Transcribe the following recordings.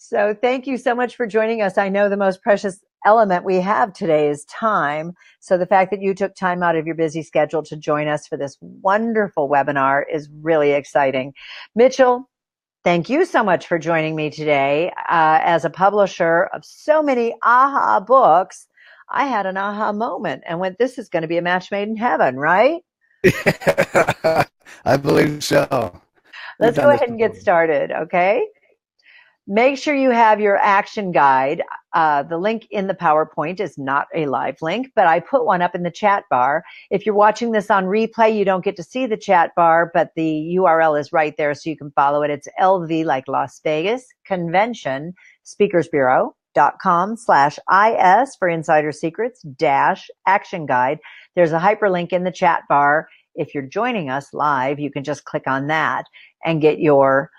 So thank you so much for joining us. I know the most precious element we have today is time. So the fact that you took time out of your busy schedule to join us for this wonderful webinar is really exciting. Mitchell, thank you so much for joining me today. As a publisher of so many aha books, I had an aha moment and went, this is going to be a match made in heaven, right? I believe so. We've Let's done go this ahead and get before. started, okay? Make sure you have your action guide. The link in the PowerPoint is not a live link, but I put one up in the chat bar. If you're watching this on replay, you don't get to see the chat bar, but the URL is right there so you can follow it. It's LV like Las Vegas Convention speakersbureau.com/IS for insider secrets dash action guide. There's a hyperlink in the chat bar. If you're joining us live, you can just click on that and get your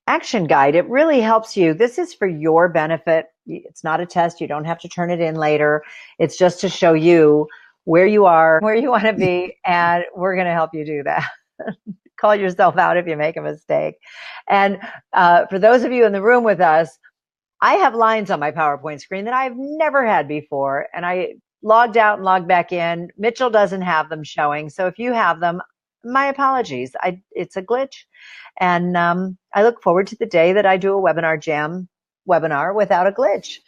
action guide. It really helps you. This is for your benefit. It's not a test. You don't have to turn it in later. It's just to show you where you are, where you want to be, and we're going to help you do that. Call yourself out if you make a mistake. And for those of you in the room with us, I have lines on my PowerPoint screen that I've never had before, and I logged out and logged back in. Mitchell doesn't have them showing, so if you have them, my apologies. It's a glitch. And I look forward to the day that I do a webinar jam webinar without a glitch.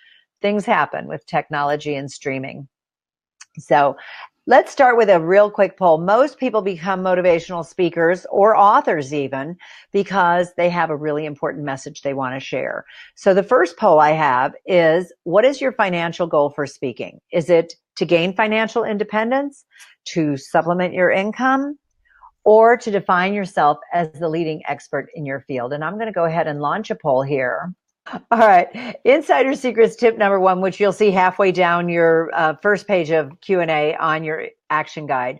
Things happen with technology and streaming. So let's start with a real quick poll. Most people become motivational speakers or authors even because they have a really important message they want to share. So the first poll I have is, what is your financial goal for speaking? Is it to gain financial independence, to supplement your income, or to define yourself as the leading expert in your field? And I'm going to go ahead and launch a poll here. All right. Insider secrets tip number one, which you'll see halfway down your first page of Q&A on your action guide,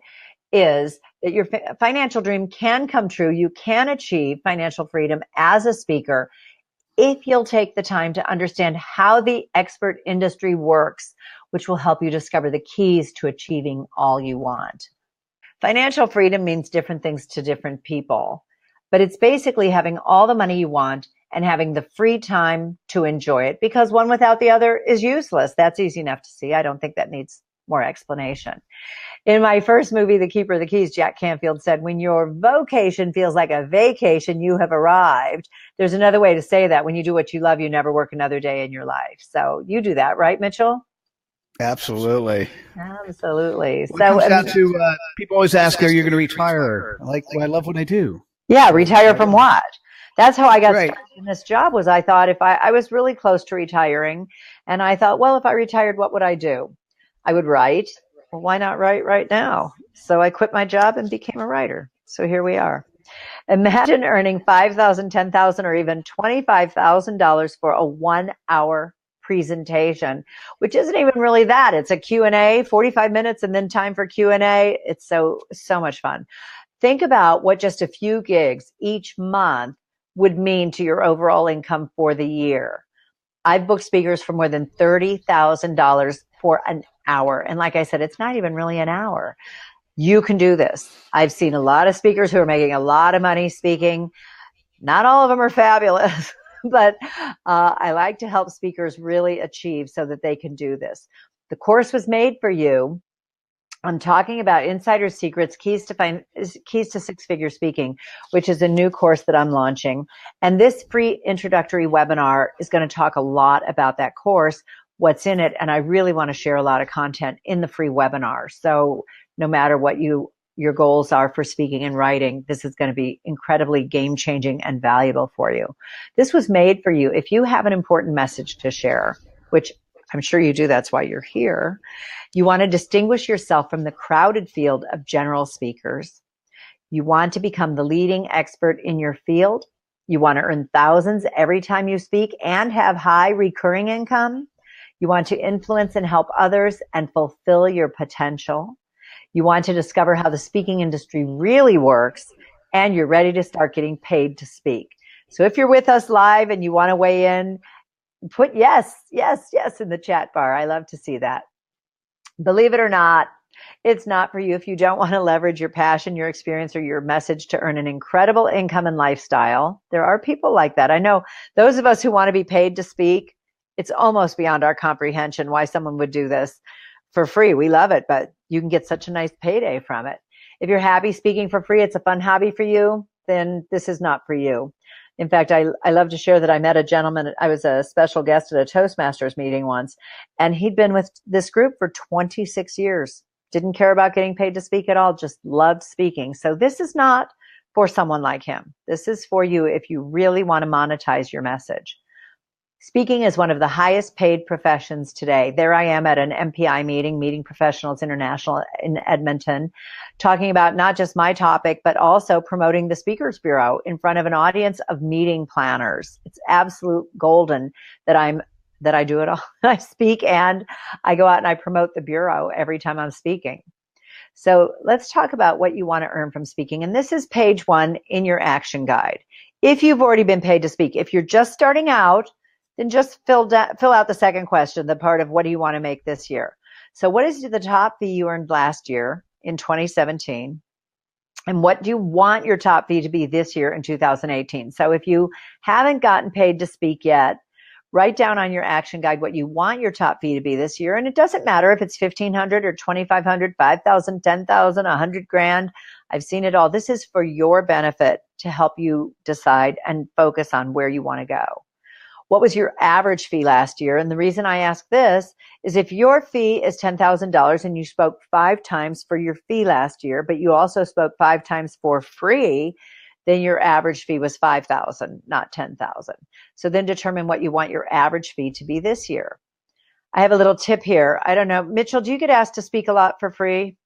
is that your financial dream can come true. You can achieve financial freedom as a speaker if you'll take the time to understand how the expert industry works, which will help you discover the keys to achieving all you want. Financial freedom means different things to different people, but it's basically having all the money you want and having the free time to enjoy it, because one without the other is useless. That's easy enough to see. I don't think that needs more explanation. In my first movie, The Keeper of the Keys, Jack Canfield said, when your vocation feels like a vacation, you have arrived. There's another way to say that. When you do what you love, you never work another day in your life. So you do that, right, Mitchell? Absolutely. Absolutely. Well, it comes down to people always ask, are you going to retire? Well, I love what I do. Yeah, retire from what? That's how I got Right. started in this job. Was I thought if I was really close to retiring, and I thought, well, if I retired, what would I do? I would write. Well, why not write right now? So I quit my job and became a writer. So here we are. Imagine earning $5,000, $10,000, or even $25,000 for a 1-hour presentation, which isn't even really that. It's a Q&A, 45 minutes, and then time for Q&A. It's so much fun. Think about what just a few gigs each month would mean to your overall income for the year. I've booked speakers for more than $30,000 for an hour. And like I said, it's not even really an hour. You can do this. I've seen a lot of speakers who are making a lot of money speaking. Not all of them are fabulous, but I like to help speakers really achieve so that they can do this. The course was made for you. I'm talking about Insider Secrets, Keys to Six-Figure Speaking, which is a new course that I'm launching. And this free introductory webinar is going to talk a lot about that course, what's in it, and I really want to share a lot of content in the free webinar. So no matter what your goals are for speaking and writing, this is going to be incredibly game-changing and valuable for you. This was made for you. If you have an important message to share, which I'm sure you do, that's why you're here. You want to distinguish yourself from the crowded field of general speakers. You want to become the leading expert in your field. You want to earn thousands every time you speak and have high recurring income. You want to influence and help others and fulfill your potential. You want to discover how the speaking industry really works, and you're ready to start getting paid to speak. So if you're with us live and you want to weigh in, put yes, yes, yes in the chat bar. I love to see that. Believe it or not, It's not for you if you don't want to leverage your passion, your experience, or your message to earn an incredible income and lifestyle. There are people like that. I know those of us who want to be paid to speak, it's almost beyond our comprehension why someone would do this for free. We love it, but you can get such a nice payday from it. If you're happy speaking for free, it's a fun hobby for you, then this is not for you. In fact, I love to share that I met a gentleman. I was a special guest at a Toastmasters meeting once, and he'd been with this group for 26 years. Didn't care about getting paid to speak at all, just loved speaking. So this is not for someone like him. This is for you if you really want to monetize your message. Speaking is one of the highest paid professions today. There I am at an MPI meeting, Meeting Professionals International in Edmonton, talking about not just my topic, but also promoting the Speakers Bureau in front of an audience of meeting planners. It's absolute golden that I do it all. I speak and I go out and I promote the Bureau every time I'm speaking. So let's talk about what you want to earn from speaking. And this is page 1 in your action guide. If you've already been paid to speak, if you're just starting out, then just fill out the second question, the part of what do you want to make this year? So what is the top fee you earned last year in 2017? And what do you want your top fee to be this year in 2018? So if you haven't gotten paid to speak yet, write down on your action guide what you want your top fee to be this year. And it doesn't matter if it's $1,500 or $2,500, $5,000, $10,000, $100,000. I've seen it all. This is for your benefit to help you decide and focus on where you want to go. What was your average fee last year? And the reason I ask this is if your fee is $10,000 and you spoke 5 times for your fee last year, but you also spoke 5 times for free, then your average fee was $5,000, not $10,000. So then determine what you want your average fee to be this year. I have a little tip here. I don't know, Mitchell, do you get asked to speak a lot for free?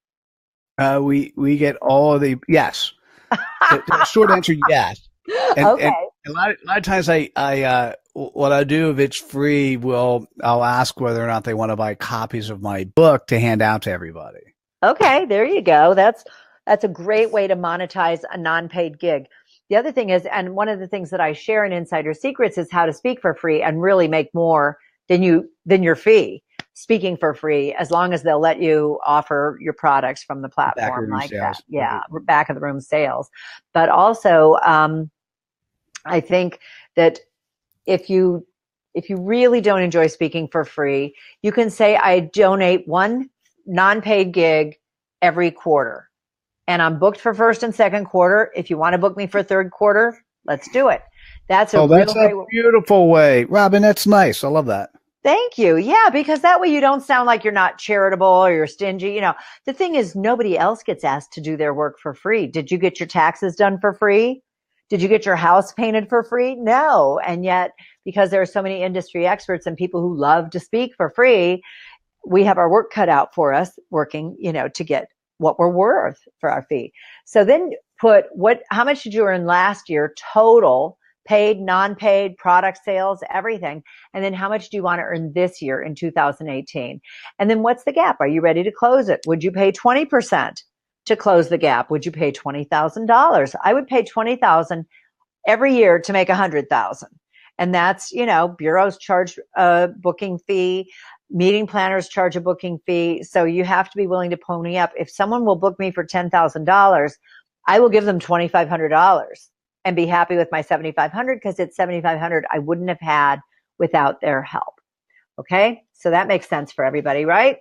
We get all of the yes. The short answer, yes. Okay. And a lot of times I what I do if it's free, I'll ask whether or not they want to buy copies of my book to hand out to everybody. Okay, there you go. That's a great way to monetize a non-paid gig. The other thing is, and one of the things that I share in Insider Secrets is how to speak for free and really make more than your fee speaking for free, as long as they'll let you offer your products from the platform like sales. that. Yeah, back of the room sales. But also, I think that if you really don't enjoy speaking for free, you can say, I donate one non-paid gig every quarter. And I'm booked for first and second quarter. If you want to book me for third quarter, let's do it. That's a beautiful way. Robin, that's nice. I love that. Thank you. Yeah, because that way you don't sound like you're not charitable or you're stingy. You know, the thing is, nobody else gets asked to do their work for free. Did you get your taxes done for free? Did you get your house painted for free? No. And yet, because there are so many industry experts and people who love to speak for free, we have our work cut out for us working, to get what we're worth for our fee. So then put how much did you earn last year total, paid, non-paid, product sales, everything. And then how much do you want to earn this year in 2018? And then what's the gap? Are you ready to close it? Would you pay 20% to close the gap? Would you pay $20,000? I would pay $20,000 every year to make $100,000. And that's, bureaus charge a booking fee. Meeting planners charge a booking fee. So you have to be willing to pony up. If someone will book me for $10,000, I will give them $2,500 and be happy with my $7,500 because it's $7,500 I wouldn't have had without their help. Okay. So that makes sense for everybody, right?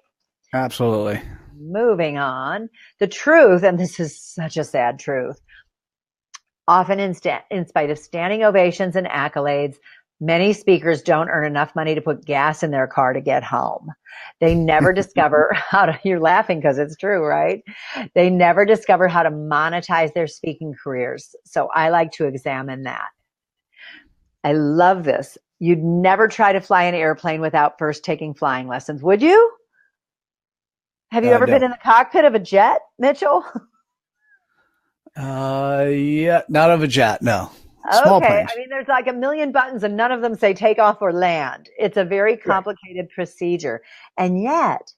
Absolutely. Moving on. The truth, and this is such a sad truth, often in spite of standing ovations and accolades, many speakers don't earn enough money to put gas in their car to get home. They never discover you're laughing because it's true, right? They never discover how to monetize their speaking careers. So I like to examine that. I love this. You'd never try to fly an airplane without first taking flying lessons, would you? Have you ever been in the cockpit of a jet, Mitchell? Yeah, not of a jet, no. Small planes. I mean, there's like a million buttons and none of them say take off or land. It's a very complicated procedure. And yet,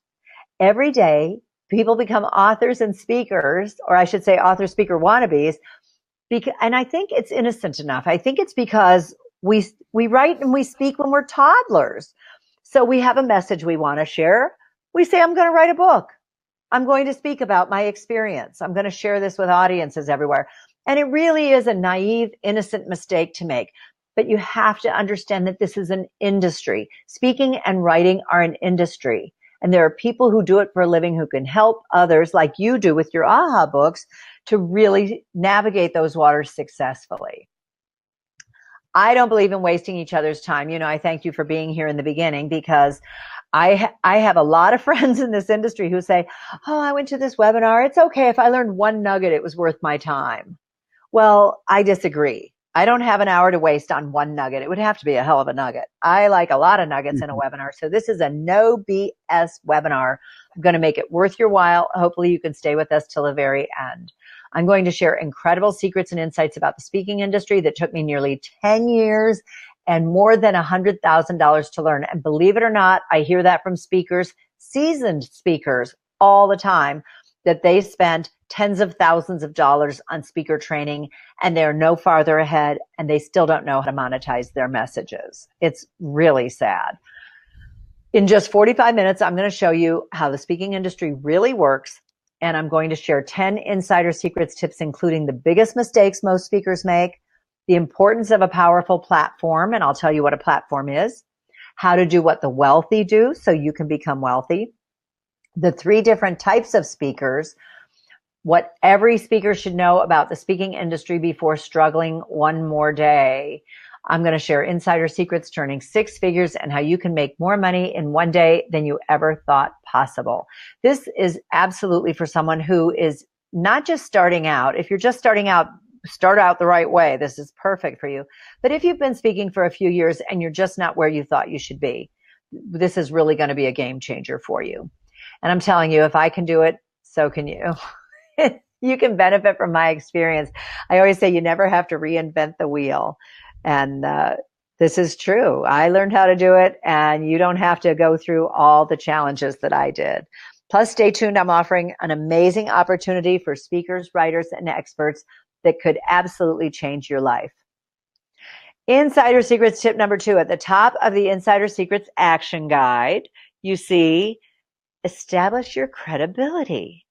every day, people become authors and speakers, or I should say author speaker wannabes. And I think it's innocent enough. I think it's because we write and we speak when we're toddlers. So we have a message we want to share. We say, I'm going to write a book. I'm going to speak about my experience. I'm going to share this with audiences everywhere. And it really is a naive, innocent mistake to make. But you have to understand that this is an industry. Speaking and writing are an industry. And there are people who do it for a living who can help others, like you do with your AHA books, to really navigate those waters successfully. I don't believe in wasting each other's time. You know, I thank you for being here in the beginning, because I have a lot of friends in this industry who say, oh, I went to this webinar. It's okay. If I learned one nugget, it was worth my time. Well, I disagree. I don't have an hour to waste on one nugget. It would have to be a hell of a nugget. I like a lot of nuggets in a webinar. So this is a no BS webinar. I'm going to make it worth your while. Hopefully you can stay with us till the very end. I'm going to share incredible secrets and insights about the speaking industry that took me nearly 10 years and more than $100,000 to learn. And believe it or not, I hear that from speakers, seasoned speakers, all the time, that they spent tens of thousands of dollars on speaker training and they're no farther ahead and they still don't know how to monetize their messages. It's really sad. In just 45 minutes, I'm going to show you how the speaking industry really works. And I'm going to share 10 insider secrets tips, including the biggest mistakes most speakers make, the importance of a powerful platform, and I'll tell you what a platform is, how to do what the wealthy do so you can become wealthy, the 3 different types of speakers, what every speaker should know about the speaking industry before struggling one more day. I'm going to share insider secrets turning 6 figures and how you can make more money in one day than you ever thought possible. This is absolutely for someone who is not just starting out. If you're just starting out, start out the right way. This is perfect for you. But if you've been speaking for a few years and you're just not where you thought you should be, this is really going to be a game changer for you. And I'm telling you, if I can do it, so can you. You can benefit from my experience. I always say you never have to reinvent the wheel. And this is true. I learned how to do it, and you don't have to go through all the challenges that I did. Plus, stay tuned. I'm offering an amazing opportunity for speakers, writers, and experts that could absolutely change your life. Insider Secrets tip number 2. At the top of the Insider Secrets action guide, you see, establish your credibility.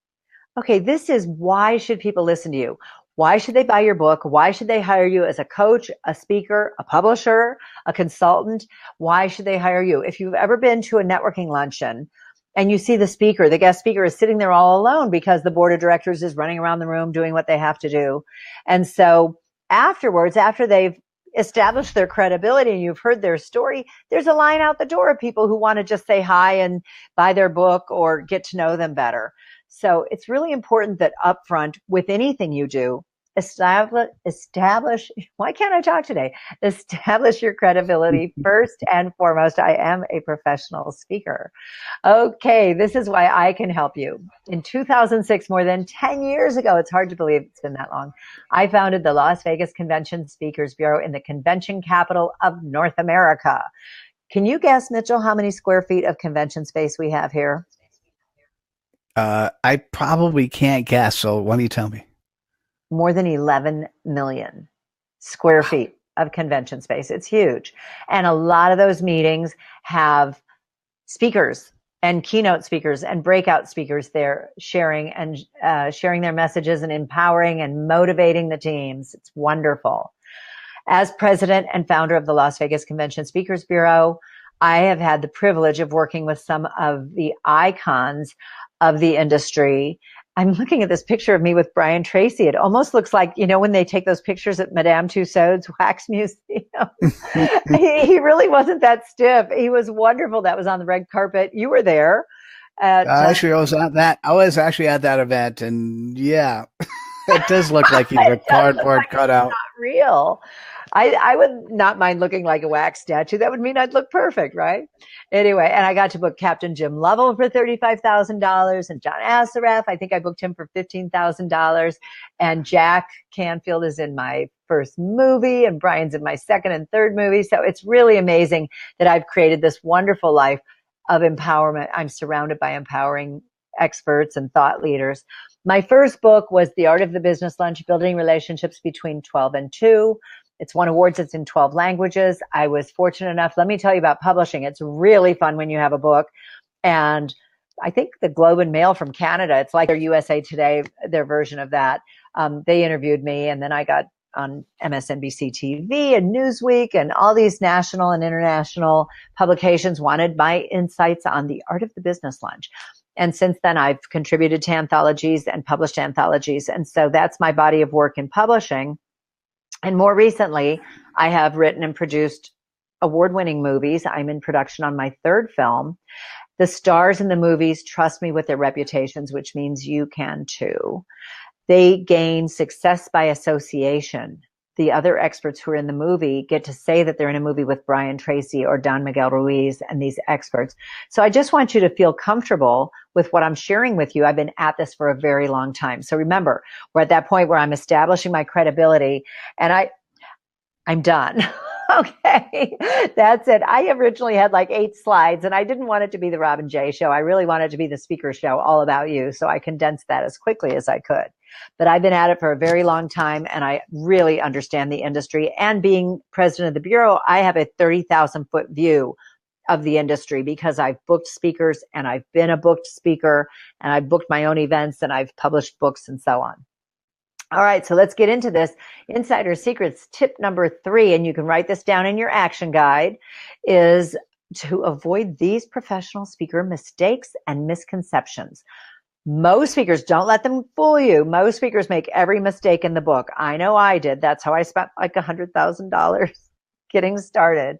Okay, this is why should people listen to you? Why should they buy your book? Why should they hire you as a coach, a speaker, a publisher, a consultant? Why should they hire you? If you've ever been to a networking luncheon and you see the speaker, the guest speaker is sitting there all alone because the board of directors is running around the room doing what they have to do. And so afterwards, after they've established their credibility and you've heard their story, there's a line out the door of people who want to just say hi and buy their book or get to know them better. So it's really important that upfront with anything you do, establish, why can't I talk today? Establish your credibility first and foremost. I am a professional speaker. Okay, this is why I can help you. In 2006, more than 10 years ago, it's hard to believe it's been that long, I founded the Las Vegas Convention Speakers Bureau in the convention capital of North America. Can you guess, Mitchell, how many square feet of convention space we have here? I probably can't guess, so why don't you tell me? More than 11 million square feet of convention space. It's huge. And a lot of those meetings have speakers and keynote speakers and breakout speakers there sharing their messages and empowering and motivating the teams. It's wonderful. As president and founder of the Las Vegas Convention Speakers Bureau, I have had the privilege of working with some of the icons of the industry. I'm looking at this picture of me with Brian Tracy. It almost looks like, you know, when they take those pictures at Madame Tussauds Wax Museum. He really wasn't that stiff. He was wonderful. That was on the red carpet. You were there. Actually, I was at that. I was actually at that event, and yeah, it does look like he's a cardboard cutout. Not real. I would not mind looking like a wax statue. That would mean I'd look perfect, right? Anyway, and I got to book Captain Jim Lovell for $35,000 and John Assaraf. I think I booked him for $15,000. And Jack Canfield is in my first movie and Brian's in my second and third movie. So it's really amazing that I've created this wonderful life of empowerment. I'm surrounded by empowering experts and thought leaders. My first book was The Art of the Business Lunch, Building Relationships Between 12 and 2. It's won awards. It's in 12 languages. I was fortunate enough. Let me tell you about publishing. It's really fun when you have a book and I think the Globe and Mail from Canada. It's like their USA Today, their version of that. They interviewed me, and then I got on MSNBC TV and Newsweek, and all these national and international publications wanted my insights on the art of the business lunch. And since then, I've contributed to anthologies and published anthologies. And so that's my body of work in publishing. And more recently, I have written and produced award-winning movies. I'm in production on my third film. The stars in the movies trust me with their reputations, which means you can too. They gain success by association. The other experts who are in the movie get to say that they're in a movie with Brian Tracy or Don Miguel Ruiz and these experts. So I just want you to feel comfortable with what I'm sharing with you. I've been at this for a very long time. So remember, we're at that point where I'm establishing my credibility, and I'm done. Okay, that's it. I originally had like 8 slides, and I didn't want it to be the Robin J. Show. I really wanted it to be the speaker show all about you. So I condensed that as quickly as I could. But I've been at it for a very long time, and I really understand the industry. And being president of the Bureau, I have a 30,000-foot view of the industry because I've booked speakers, and I've been a booked speaker, and I've booked my own events, and I've published books and so on. All right, so let's get into this. Insider Secrets tip number 3, and you can write this down in your action guide, is to avoid these professional speaker mistakes and misconceptions. Most speakers, don't let them fool you. Most speakers make every mistake in the book. I know I did. That's how I spent like $100,000 getting started.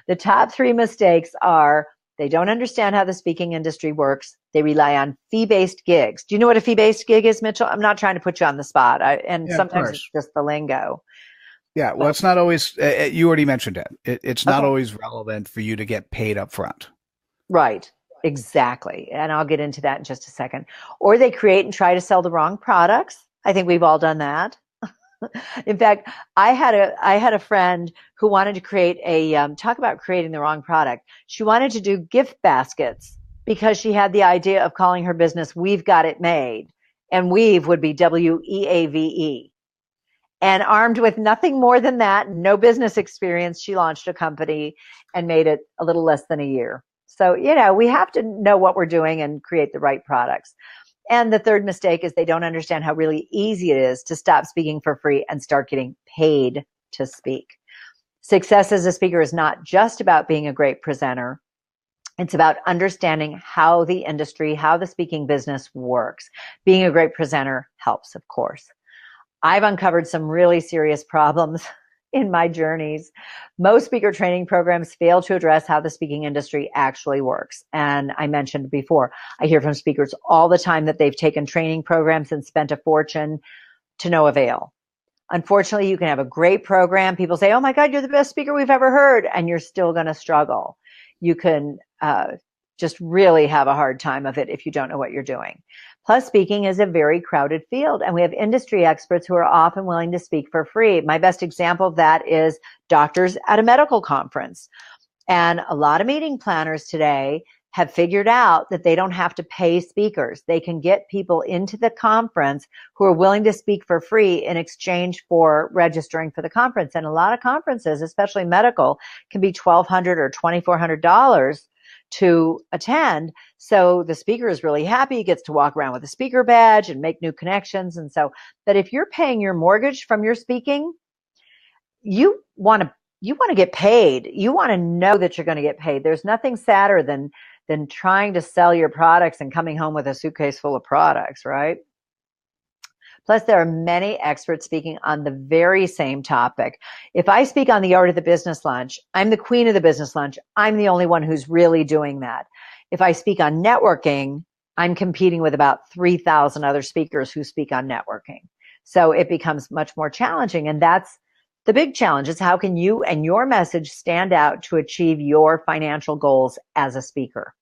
The top 3 mistakes are: they don't understand how the speaking industry works. They rely on fee-based gigs. Do you know what a fee-based gig is, Mitchell? I'm not trying to put you on the spot. Sometimes it's just the lingo. Yeah, well, it's not always, you already mentioned it. It's not always relevant for you to get paid up front. Right, exactly. And I'll get into that in just a second. Or they create and try to sell the wrong products. I think we've all done that. In fact, I had a friend who wanted to create talk about creating the wrong product. She wanted to do gift baskets because she had the idea of calling her business We've Got It Made. And weave would be WEAVE. And armed with nothing more than that, no business experience, she launched a company and made it a little less than a year. So, we have to know what we're doing and create the right products. And the third mistake is they don't understand how really easy it is to stop speaking for free and start getting paid to speak. Success as a speaker is not just about being a great presenter. It's about understanding how the industry, how the speaking business works. Being a great presenter helps, of course. I've uncovered some really serious problems in my journeys. Most speaker training programs fail to address how the speaking industry actually works. And I mentioned before, I hear from speakers all the time that they've taken training programs and spent a fortune to no avail. Unfortunately, you can have a great program. People say, oh my God, you're the best speaker we've ever heard. And you're still going to struggle. You can just really have a hard time of it if you don't know what you're doing. Plus, speaking is a very crowded field, and we have industry experts who are often willing to speak for free. My best example of that is doctors at a medical conference. And a lot of meeting planners today have figured out that they don't have to pay speakers. They can get people into the conference who are willing to speak for free in exchange for registering for the conference. And a lot of conferences, especially medical, can be $1,200 or $2,400 to attend. So the speaker is really happy, gets to walk around with a speaker badge and make new connections. And so, but if you're paying your mortgage from your speaking, you want to get paid. You want to know that you're going to get paid. There's nothing sadder than trying to sell your products and coming home with a suitcase full of products, right? Plus, there are many experts speaking on the very same topic. If I speak on the art of the business lunch, I'm the queen of the business lunch. I'm the only one who's really doing that. If I speak on networking, I'm competing with about 3,000 other speakers who speak on networking. So it becomes much more challenging. And that's the big challenge, is how can you and your message stand out to achieve your financial goals as a speaker?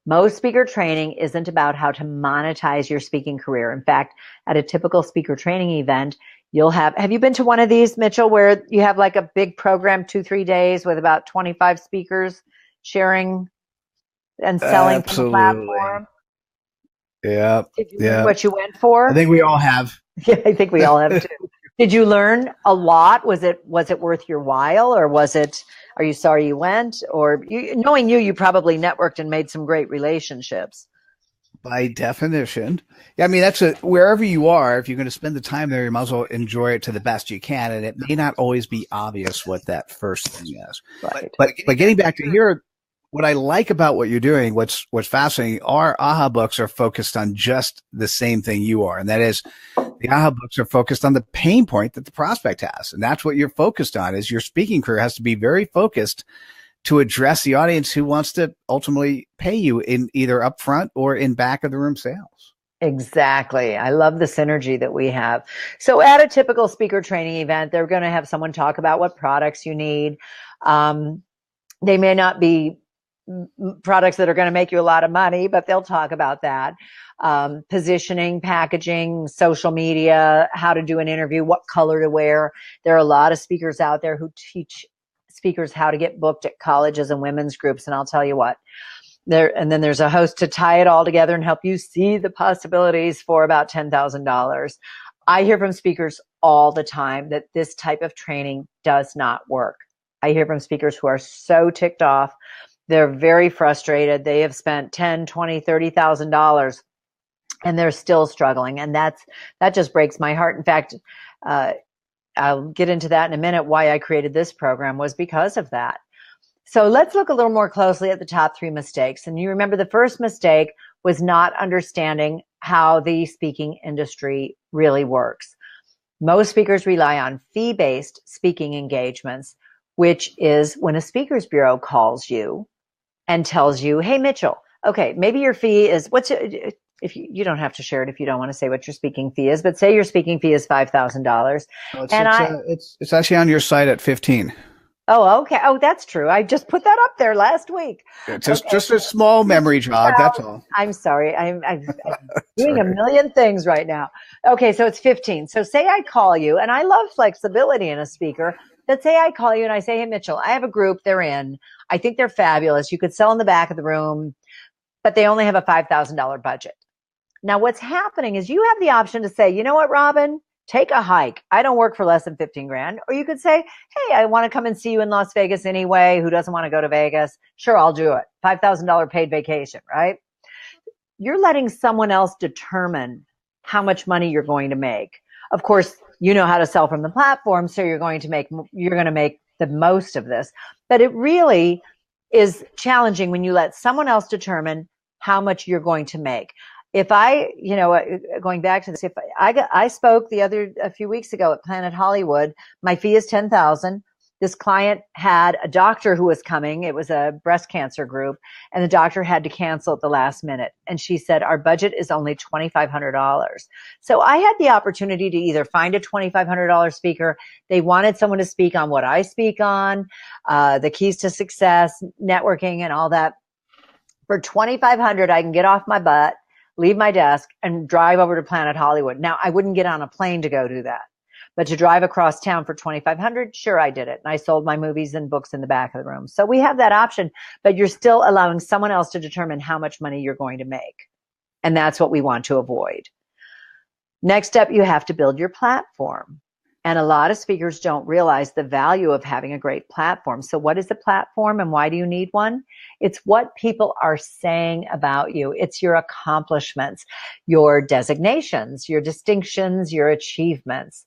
Most speaker training isn't about how to monetize your speaking career. In fact, at a typical speaker training event, you'll have you been to one of these, Mitchell, where you have like a big program, 2-3 days with about 25 speakers sharing and selling from the platform? Yeah. Did you know what you went for? I think we all have. Yeah, I think we all have too. Did you learn a lot? Was it worth your while, or are you sorry you went? Or knowing you probably networked and made some great relationships. By definition. Yeah, I mean, wherever you are, if you're going to spend the time there, you might as well enjoy it to the best you can. And it may not always be obvious what that first thing is. Right. But getting back to here, what I like about what you're doing, what's fascinating, our AHA books are focused on just the same thing you are. And that is, the AHA books are focused on the pain point that the prospect has. And that's what you're focused on. Is your speaking career has to be very focused to address the audience who wants to ultimately pay you in either upfront or in back of the room sales. Exactly. I love the synergy that we have. So at a typical speaker training event, they're going to have someone talk about what products you need. They may not be products that are going to make you a lot of money, but they'll talk about that. Positioning, packaging, social media, how to do an interview, what color to wear. There are a lot of speakers out there who teach speakers how to get booked at colleges and women's groups. And I'll tell you what, and then there's a host to tie it all together and help you see the possibilities for about $10,000. I hear from speakers all the time that this type of training does not work. I hear from speakers who are so ticked off. They're very frustrated. They have spent $10,000, $20,000, $30,000 and they're still struggling. And that just breaks my heart. In fact, I'll get into that in a minute. Why I created this program was because of that. So let's look a little more closely at the top 3 mistakes. And you remember the first mistake was not understanding how the speaking industry really works. Most speakers rely on fee-based speaking engagements, which is when a speakers bureau calls you and tells you, hey, Mitchell, okay, maybe your fee is, if you don't have to share it if you don't want to say what your speaking fee is, but say your speaking fee is $5,000. It's actually on your site at 15. Oh, okay. Oh, that's true. I just put that up there last week. Just a small memory jog. That's all. I'm sorry. I'm doing a million things right now. Okay. So it's 15. So say I call you, and I love flexibility in a speaker, but say I call you and I say, hey, Mitchell, I have a group they're in. I think they're fabulous. You could sell in the back of the room, but they only have a $5,000 budget. Now, what's happening is you have the option to say, you know what, Robin, take a hike. I don't work for less than 15 grand. Or you could say, hey, I want to come and see you in Las Vegas anyway. Who doesn't want to go to Vegas? Sure, I'll do it. $5,000 paid vacation, right? You're letting someone else determine how much money you're going to make. Of course, you know how to sell from the platform, so you're going to make the most of this. But it really is challenging when you let someone else determine how much you're going to make. If going back to this, if I spoke a few weeks ago at Planet Hollywood, my fee is $10,000. This client had a doctor who was coming. It was a breast cancer group, and the doctor had to cancel at the last minute. And she said, our budget is only $2,500. So I had the opportunity to either find a $2,500 speaker. They wanted someone to speak on what I speak on, the keys to success, networking, and all that. For $2,500, I can get off my butt, leave my desk, and drive over to Planet Hollywood. Now, I wouldn't get on a plane to go do that. But to drive across town for $2,500, sure, I did it. And I sold my movies and books in the back of the room. So we have that option, but you're still allowing someone else to determine how much money you're going to make. And that's what we want to avoid. Next up, you have to build your platform. And a lot of speakers don't realize the value of having a great platform. So what is a platform and why do you need one? It's what people are saying about you. It's your accomplishments, your designations, your distinctions, your achievements.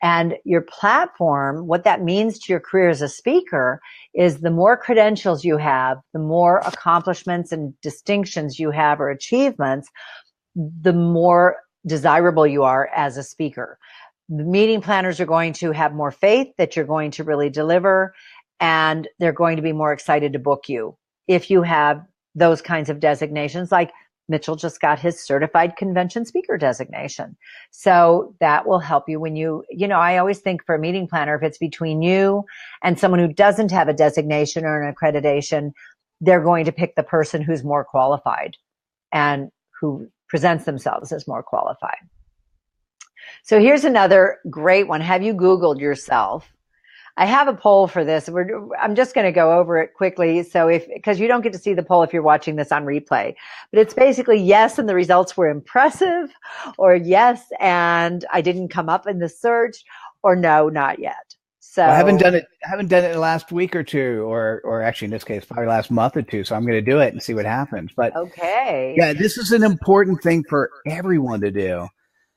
And your platform, what that means to your career as a speaker is the more credentials you have, the more accomplishments and distinctions you have or achievements, the more desirable you are as a speaker. The meeting planners are going to have more faith that you're going to really deliver, and they're going to be more excited to book you if you have those kinds of designations. Like Mitchell just got his certified convention speaker designation. So that will help you when I always think for a meeting planner, if it's between you and someone who doesn't have a designation or an accreditation, they're going to pick the person who's more qualified and who presents themselves as more qualified. So here's another great one. Have you Googled yourself? I have a poll for this. I'm just going to go over it quickly. So because you don't get to see the poll if you're watching this on replay, but it's basically yes, and the results were impressive, or yes, and I didn't come up in the search, or no, not yet. So Well, I haven't done it. I haven't done it in the last week or two, or actually in this case, probably last month or two. So I'm going to do it and see what happens. But okay, yeah, this is an important thing for everyone to do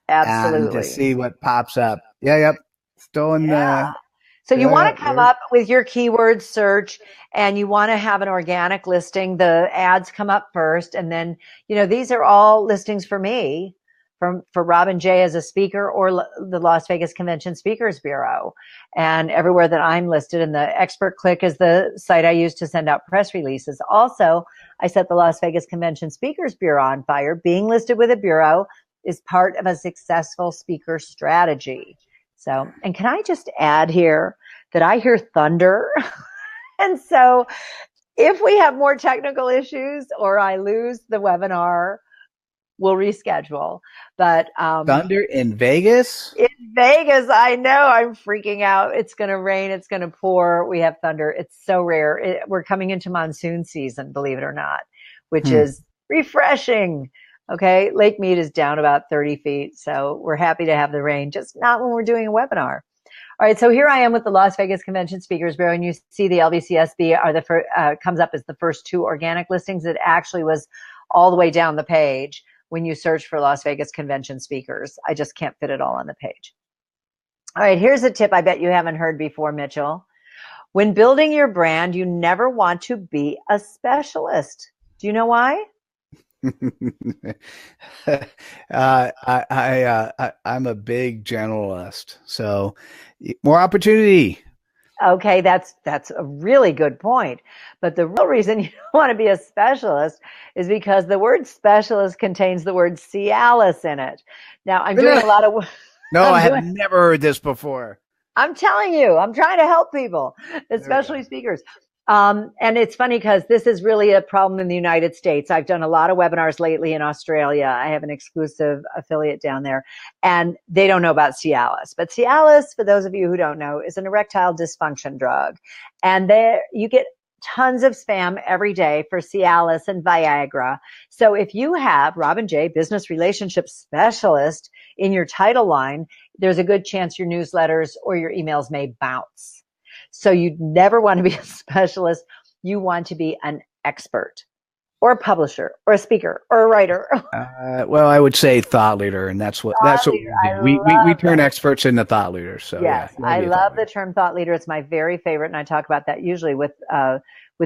and to absolutely. see what pops up. Yeah, yep. Still in Yeah. the So you yeah, want yeah. to come up with your keyword search and you want to have an organic listing. The ads come up first. And then, these are all listings for me for Robin J as a speaker or the Las Vegas Convention Speakers Bureau and everywhere that I'm listed. And the Expert Click is the site I use to send out press releases. Also, I set the Las Vegas Convention Speakers Bureau on fire. Being listed with a bureau is part of a successful speaker strategy. So, and can I just add here that I hear thunder? And so if we have more technical issues or I lose the webinar, we'll reschedule. But Thunder in Vegas. in Vegas, I know I'm freaking out. It's going to rain. It's going to pour. We have thunder. It's so rare. We're coming into monsoon season, believe it or not, which is refreshing. Okay. Lake Mead is down about 30 feet. So we're happy to have the rain, just not when we're doing a webinar. All right, so here I am with the Las Vegas Convention Speakers Bureau, and you see the LVCSB comes up as the first two organic listings. It actually was all the way down the page when you search for Las Vegas Convention Speakers. I just can't fit it all on the page. All right, here's a tip I bet you haven't heard before, Mitchell. When building your brand, you never want to be a specialist. Do you know why? I'm a big generalist, so more opportunity. Okay, that's a really good point. But the real reason you don't want to be a specialist is because the word specialist contains the word Cialis in it. Now, I'm doing a lot of No, I have never heard this before. I'm telling you, I'm trying to help people, especially speakers. And it's funny because this is really a problem in the United States. I've done a lot of webinars lately in Australia. I have an exclusive affiliate down there and they don't know about Cialis. But Cialis, for those of you who don't know, is an erectile dysfunction drug. And there you get tons of spam every day for Cialis and Viagra. So if you have Robin J, business relationship specialist in your title line, there's a good chance your newsletters or your emails may bounce. So you never want to be a specialist. You want to be an expert or a publisher or a speaker or a writer. Well, I would say thought leader, and that's what we turn experts into thought leaders. So yes, yeah, I love the term thought leader. It's my very favorite, and I talk about that usually with the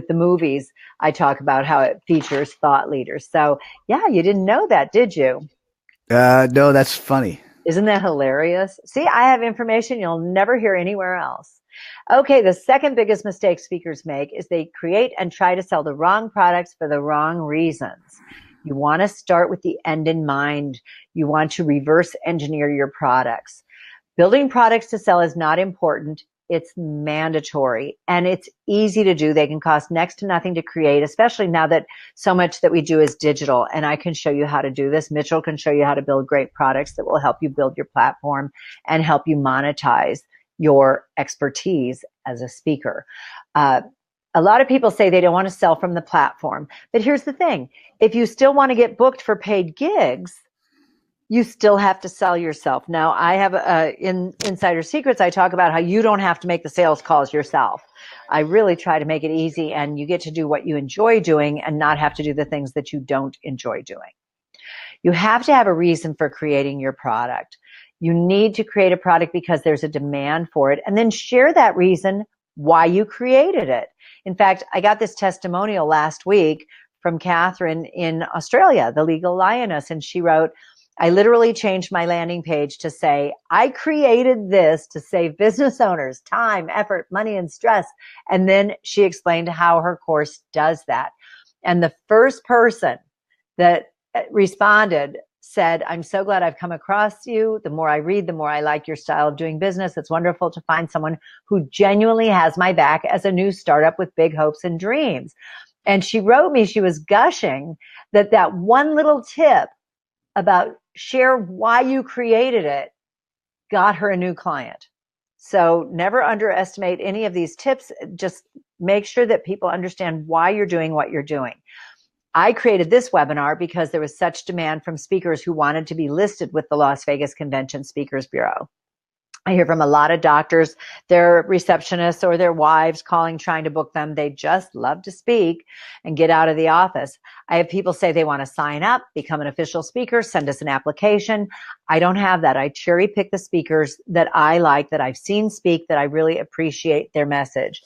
movies. I talk about how it features thought leaders. So yeah, you didn't know that, did you? No, that's funny. Isn't that hilarious? See, I have information you'll never hear anywhere else. Okay, the second biggest mistake speakers make is they create and try to sell the wrong products for the wrong reasons. You want to start with the end in mind. You want to reverse engineer your products. Building products to sell is not important. It's mandatory and it's easy to do. They can cost next to nothing to create, especially now that so much that we do is digital. And I can show you how to do this. Mitchell can show you how to build great products that will help you build your platform and help you monetize your expertise as a speaker. A lot of people say they don't want to sell from the platform, but here's the thing. If you still want to get booked for paid gigs, you still have to sell yourself. Now, I have in Insider Secrets, I talk about how you don't have to make the sales calls yourself. I really try to make it easy and you get to do what you enjoy doing and not have to do the things that you don't enjoy doing. You have to have a reason for creating your product. You need to create a product because there's a demand for it, and then share that reason why you created it. In fact, I got this testimonial last week from Catherine in Australia, the legal lioness, and she wrote, I literally changed my landing page to say, I created this to save business owners time, effort, money, and stress. And then she explained how her course does that. And the first person that responded said, I'm so glad I've come across you. The more I read, the more I like your style of doing business. It's wonderful to find someone who genuinely has my back as a new startup with big hopes and dreams. And she wrote me, she was gushing that one little tip about share why you created it got her a new client. So never underestimate any of these tips. Just make sure that people understand why you're doing what you're doing. I created this webinar because there was such demand from speakers who wanted to be listed with the Las Vegas Convention Speakers Bureau. I hear from a lot of doctors, their receptionists or their wives calling, trying to book them. They just love to speak and get out of the office. I have people say they want to sign up, become an official speaker, send us an application. I don't have that. I cherry pick the speakers that I like, that I've seen speak, that I really appreciate their message.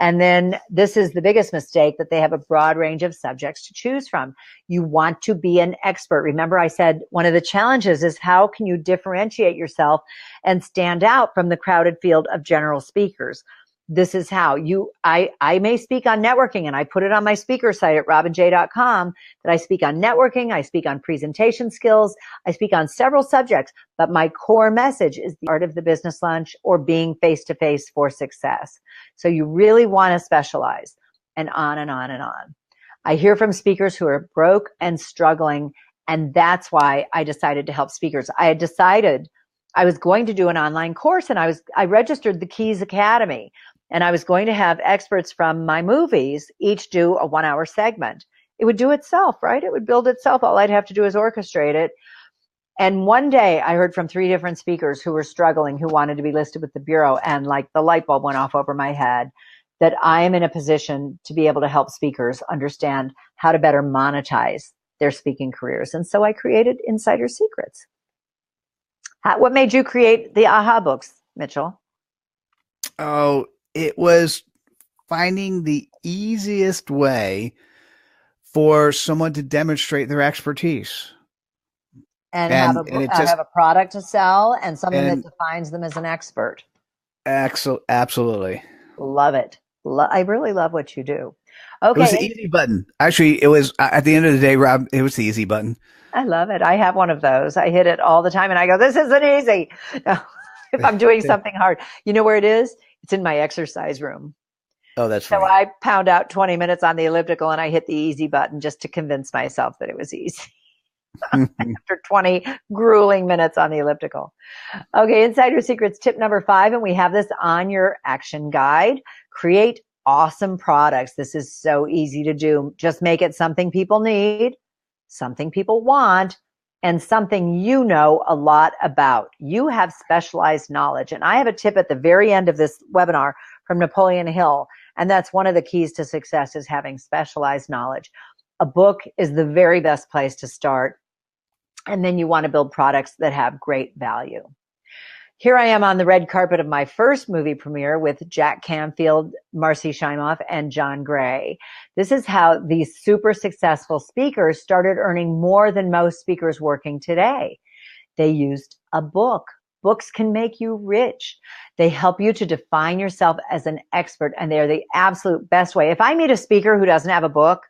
And then this is the biggest mistake, that they have a broad range of subjects to choose from. You want to be an expert. Remember, I said one of the challenges is how can you differentiate yourself and stand out from the crowded field of general speakers? This is how I may speak on networking, and I put it on my speaker site at robinj.com that I speak on networking, I speak on presentation skills, I speak on several subjects, but my core message is the art of the business lunch, or being face-to-face for success. So you really want to specialize, and on and on and on. I hear from speakers who are broke and struggling, and that's why I decided to help speakers. I had decided I was going to do an online course, and I registered the Keys Academy, and I was going to have experts from my movies each do a 1-hour segment. It would do itself, right? It would build itself. All I'd have to do is orchestrate it. And one day I heard from 3 different speakers who were struggling, who wanted to be listed with the Bureau, and like the light bulb went off over my head, that I am in a position to be able to help speakers understand how to better monetize their speaking careers. And so I created Insider Secrets. What made you create the AHA books, Mitchell? Oh, it was finding the easiest way for someone to demonstrate their expertise. And it just, have a product to sell, and something that and defines them as an expert. absolutely. Love it. I really love what you do. It was the Okay. easy button. Actually, it was, at the end of the day, Rob, it was the easy button. I love it. I have one of those. I hit it all the time and I go, this isn't easy. If I'm doing something hard, you know where it is? It's in my exercise room. Oh, that's So funny. I pound out 20 minutes on the elliptical and I hit the easy button just to convince myself that it was easy. After 20 grueling minutes on the elliptical. Okay, Insider Secrets tip number 5, and we have this on your action guide. Create awesome products. This is so easy to do. Just make it something people need, something people want, and something you know a lot about. You have specialized knowledge. And I have a tip at the very end of this webinar from Napoleon Hill, and that's one of the keys to success, is having specialized knowledge. A book is the very best place to start. And then you want to build products that have great value. Here I am on the red carpet of my first movie premiere with Jack Canfield, Marcy Shimoff, and John Gray. This is how these super successful speakers started earning more than most speakers working today. They used a book. Books can make you rich. They help you to define yourself as an expert, and they're the absolute best way. If I meet a speaker who doesn't have a book,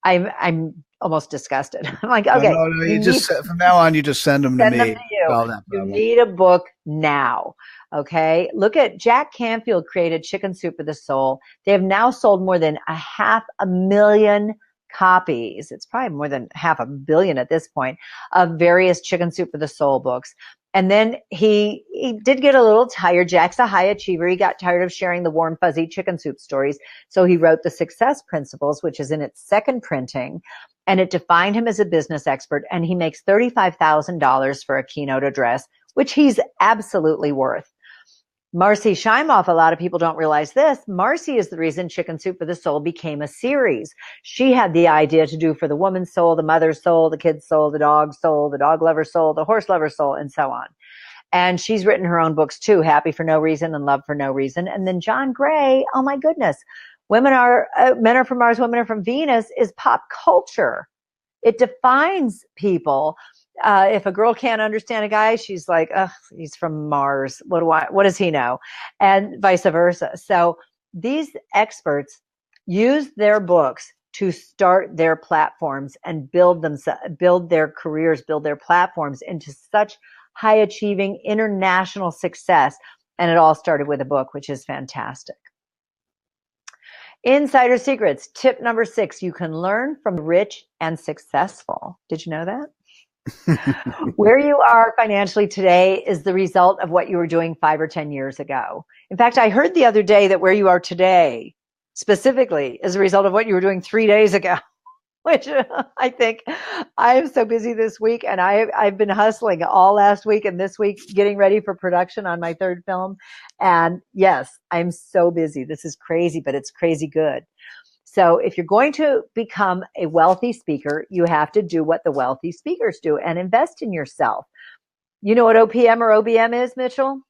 I'm almost disgusted. I'm like, okay. No, you just, from now on, you just send them to me. Send them to you. You need a book now. Okay. Look at Jack Canfield created Chicken Soup for the Soul. They have now sold more than 500,000 copies. It's probably more than 500 million at this point, of various Chicken Soup for the Soul books. And then he did get a little tired. Jack's a high achiever. He got tired of sharing the warm, fuzzy chicken soup stories. So he wrote The Success Principles, which is in its second printing, and it defined him as a business expert. And he makes $35,000 for a keynote address, which he's absolutely worth. Marcy Shimoff, a lot of people don't realize this. Marcy is the reason Chicken Soup for the Soul became a series. She had the idea to do for the woman's soul, the mother's soul, the kid's soul, the dog lover's soul, the horse lover's soul, and so on. And she's written her own books too, Happy for No Reason and Love for No Reason. And then John Gray, oh my goodness, Men Are From Mars, Women Are From Venus is pop culture. It defines people. If a girl can't understand a guy, she's like, ugh, he's from Mars. What does he know? And vice versa. So these experts use their books to start their platforms and build their careers, build their platforms into such high achieving international success. And it all started with a book, which is fantastic. Insider Secrets, tip number 6, you can learn from rich and successful. Did you know that? Where you are financially today is the result of what you were doing 5 or 10 years ago. In fact, I heard the other day that where you are today specifically is a result of what you were doing 3 days ago, which I think I am so busy this week, and I've been hustling all last week and this week getting ready for production on my third film. And yes, I'm so busy. This is crazy, but it's crazy good. So if you're going to become a wealthy speaker, you have to do what the wealthy speakers do and invest in yourself. You know what OPM or OBM is, Mitchell?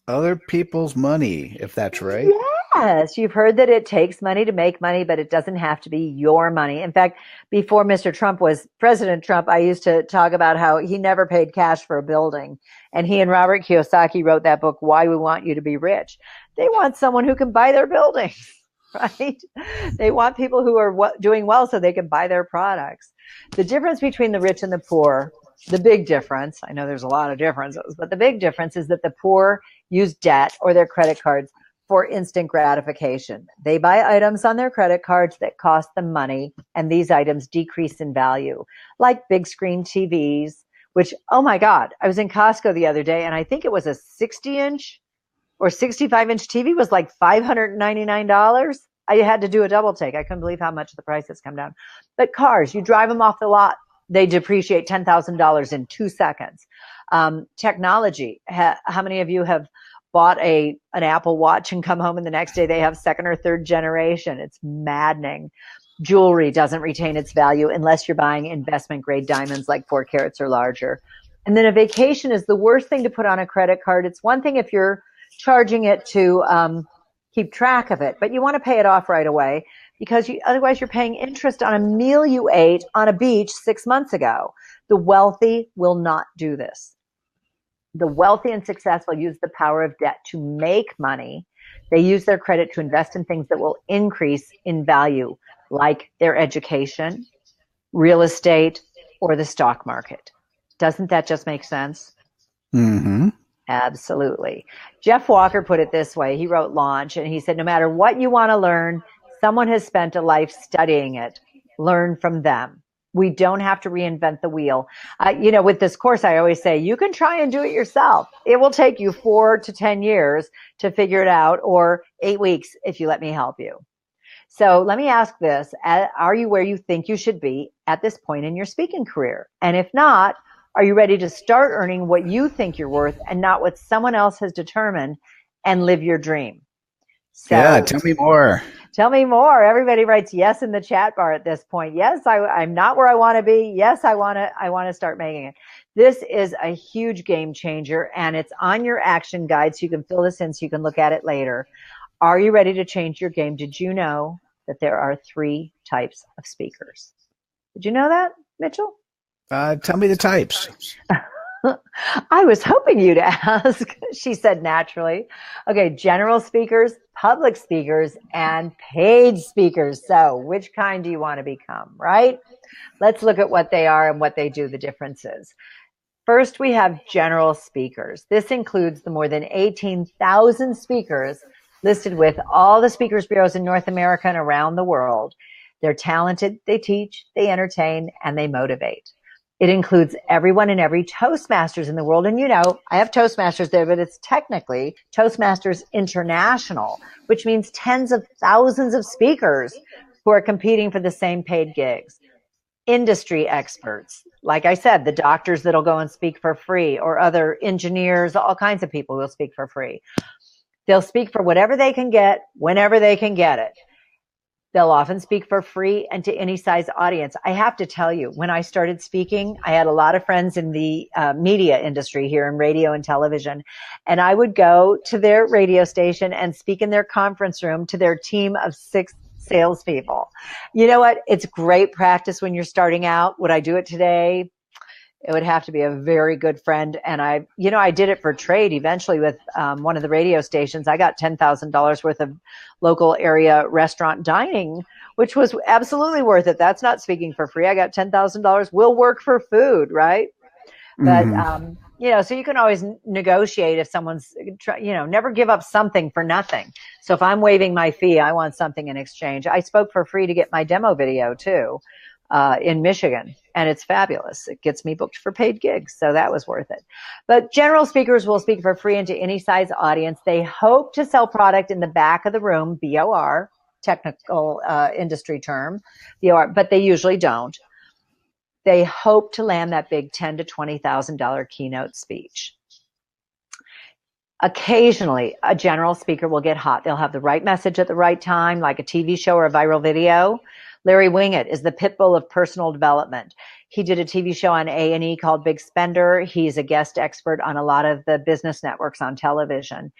Other people's money, if that's right. Yes, you've heard that it takes money to make money, but it doesn't have to be your money. In fact, before Mr. Trump was President Trump, I used to talk about how he never paid cash for a building. And he and Robert Kiyosaki wrote that book, Why We Want You to Be Rich. They want someone who can buy their buildings. Right? They want people who are doing well so they can buy their products. The difference between the rich and the poor, the big difference, I know there's a lot of differences, but the big difference is that the poor use debt or their credit cards for instant gratification. They buy items on their credit cards that cost them money, and these items decrease in value, like big screen TVs, which, oh my God, I was in Costco the other day, and I think it was a 60-inch or 65-inch TV was like $599. I had to do a double take. I couldn't believe how much the price has come down. But cars, you drive them off the lot, they depreciate $10,000 in 2 seconds. Technology, how many of you have bought an Apple Watch and come home and the next day they have second or third generation? It's maddening. Jewelry doesn't retain its value unless you're buying investment grade diamonds like 4 carats or larger. And then a vacation is the worst thing to put on a credit card. It's one thing if you're charging it to keep track of it, but you want to pay it off right away because otherwise you're paying interest on a meal you ate on a beach 6 months ago. The wealthy will not do this. The wealthy and successful use the power of debt to make money. They use their credit to invest in things that will increase in value, like their education, real estate, or the stock market. Doesn't that just make sense? Mm-hmm. Absolutely. Jeff Walker put it this way. He wrote Launch, and he said, no matter what you want to learn, someone has spent a life studying it. Learn from them. We don't have to reinvent the wheel. With this course, I always say, you can try and do it yourself. It will take you 4 to 10 years to figure it out, or 8 weeks if you let me help you. So let me ask this. Are you where you think you should be at this point in your speaking career? And if not, are you ready to start earning what you think you're worth and not what someone else has determined and live your dream? So, yeah, tell me more. Tell me more. Everybody writes yes in the chat bar at this point. Yes, I'm not where I want to be. Yes, I want to start making it. This is a huge game changer, and it's on your action guide, so you can fill this in so you can look at it later. Are you ready to change your game? Did you know that there are 3 types of speakers? Did you know that, Mitchell? Tell me the types. I was hoping you'd ask, she said naturally. Okay, general speakers, public speakers, and paid speakers. So which kind do you want to become, right? Let's look at what they are and what they do, the differences. First, we have general speakers. This includes the more than 18,000 speakers listed with all the speakers bureaus in North America and around the world. They're talented, they teach, they entertain, and they motivate. It includes everyone and every Toastmasters in the world. And I have Toastmasters there, but it's technically Toastmasters International, which means tens of thousands of speakers who are competing for the same paid gigs. Industry experts, like I said, the doctors that'll go and speak for free, or other engineers, all kinds of people will speak for free. They'll speak for whatever they can get, whenever they can get it. They'll often speak for free and to any size audience. I have to tell you, when I started speaking, I had a lot of friends in the media industry here in radio and television. And I would go to their radio station and speak in their conference room to their team of 6 salespeople. You know what? It's great practice when you're starting out. Would I do it today? It would have to be a very good friend. And I did it for trade eventually with one of the radio stations. I got $10,000 worth of local area restaurant dining, which was absolutely worth it. That's not speaking for free. I got $10,000. We'll work for food, right? But, so you can always negotiate if someone's, never give up something for nothing. So if I'm waiving my fee, I want something in exchange. I spoke for free to get my demo video too. in Michigan, and it's fabulous. It gets me booked for paid gigs, so that was worth it. But general speakers will speak for free into any size audience. They hope to sell product in the back of the room, BOR, technical industry term, BOR, but they usually don't. They hope to land that big $10,000 to $20,000 keynote speech. Occasionally, a general speaker will get hot. They'll have the right message at the right time, like a TV show or a viral video. Larry Winget is the pit bull of personal development. He did a TV show on A&E called Big Spender. He's a guest expert on a lot of the business networks on television.